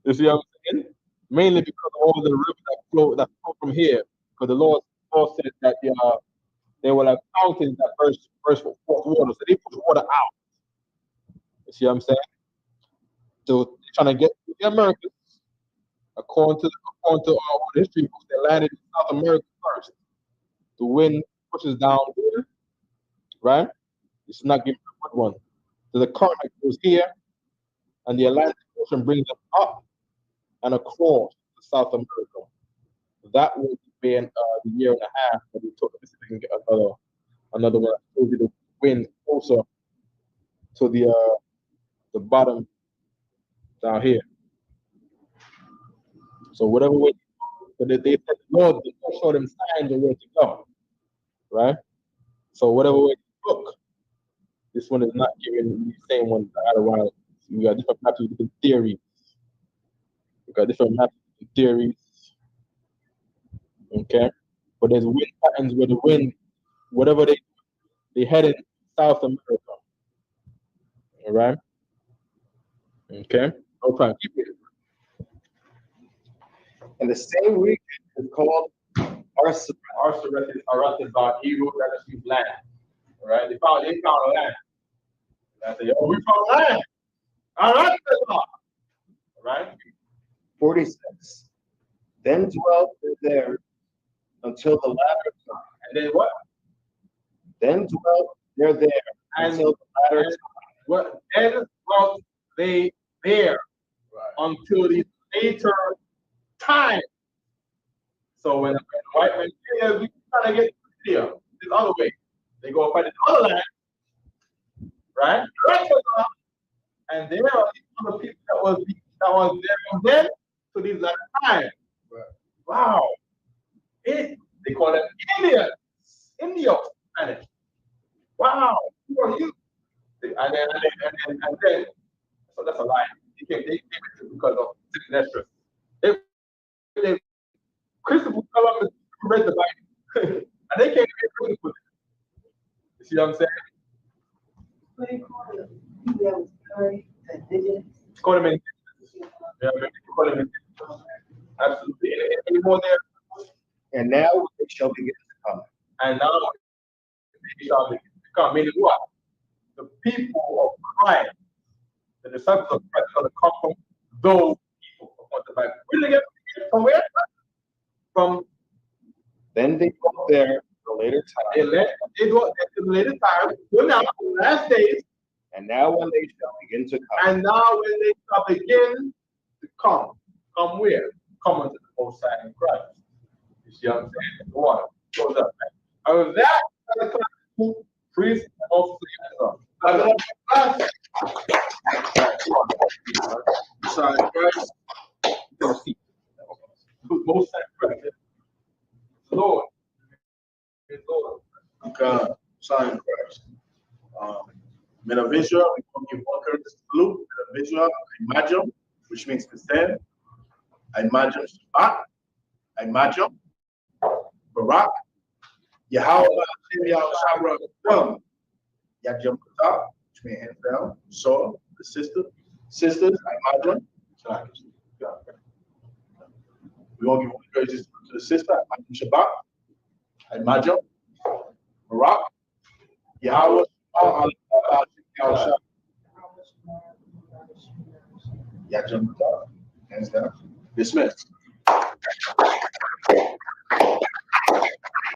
You see what I'm saying? Mainly because of all the rivers that flow from here. Because the Lord said that they will have fountains that burst forth water. So they push water out. You see what I'm saying? So they're trying to get to the Americas according to all the history books, they landed in South America first. The wind pushes down here, right? It's not giving a good one. There's a current that goes here, and the Atlantic Ocean brings them up and across to South America. That will be in the year and a half that we took. Let me see if I can get another one that shows you the wind closer to the bottom down here. So whatever way, but they said the Lord showed them signs of where to go, right? So whatever way you look, this one is not giving the same one out of around. We got different maps with different theories. We got different maps with theories. Okay, but there's wind patterns where the wind, whatever they head in South America. All right. Okay. No problem. Keep it. And the same region is called Arsaret. Arsaret is Hebrew that is land. All right. They found land. And I say, oh, we found land. All right. 46. Then dwelt they there until the latter time. And then what? Then dwelt there until the latter time. What? Then dwelt they there until the later time. So when the white man here, we trying to get here this other way. They go find the other land, right? And there are these other people that was there from then to this last time. Right. Wow. They call them Indians. Indios, Spanish. Wow. Who are you? And then, so that's a lie. They came because of Exodus. They Christopher Columbus read the Bible. And they came here with it. You see what I'm saying? What do you call it? People that was very indigenous. Call them indigenous. Yeah, call them indigenous. Absolutely. Any more there? And now they shall begin to come. And now they shall begin to come. Meaning what? The people of Christ, the disciples of Christ, are going to come from those people of the Bible. Where did they get from where? From then they go there the later time. They go at the later time. Go now, the last days. And now when they shall begin to come. And now when they shall begin to come where? Come unto the Most High in Christ. You see what I'm saying? Go on. Goes up. Out of that, priest and also the Sorry, Christ. Most High Christ. Lord. Lord. God, Son, and Christ. Men of Israel, we want to give one courtesy salute. Men of Israel, Imagine, which means to stand. Imagine Shabbat. Imagine Barak. Yahweh, Yahweh, Shabbat, Yajam Kata, which means hands down. So, the sisters, Imagine. We want to give one courtesy to the sister, Imagine Shabbat. Imagine Barak. Yahweh, Yajam Kata, hands down. Dismissed.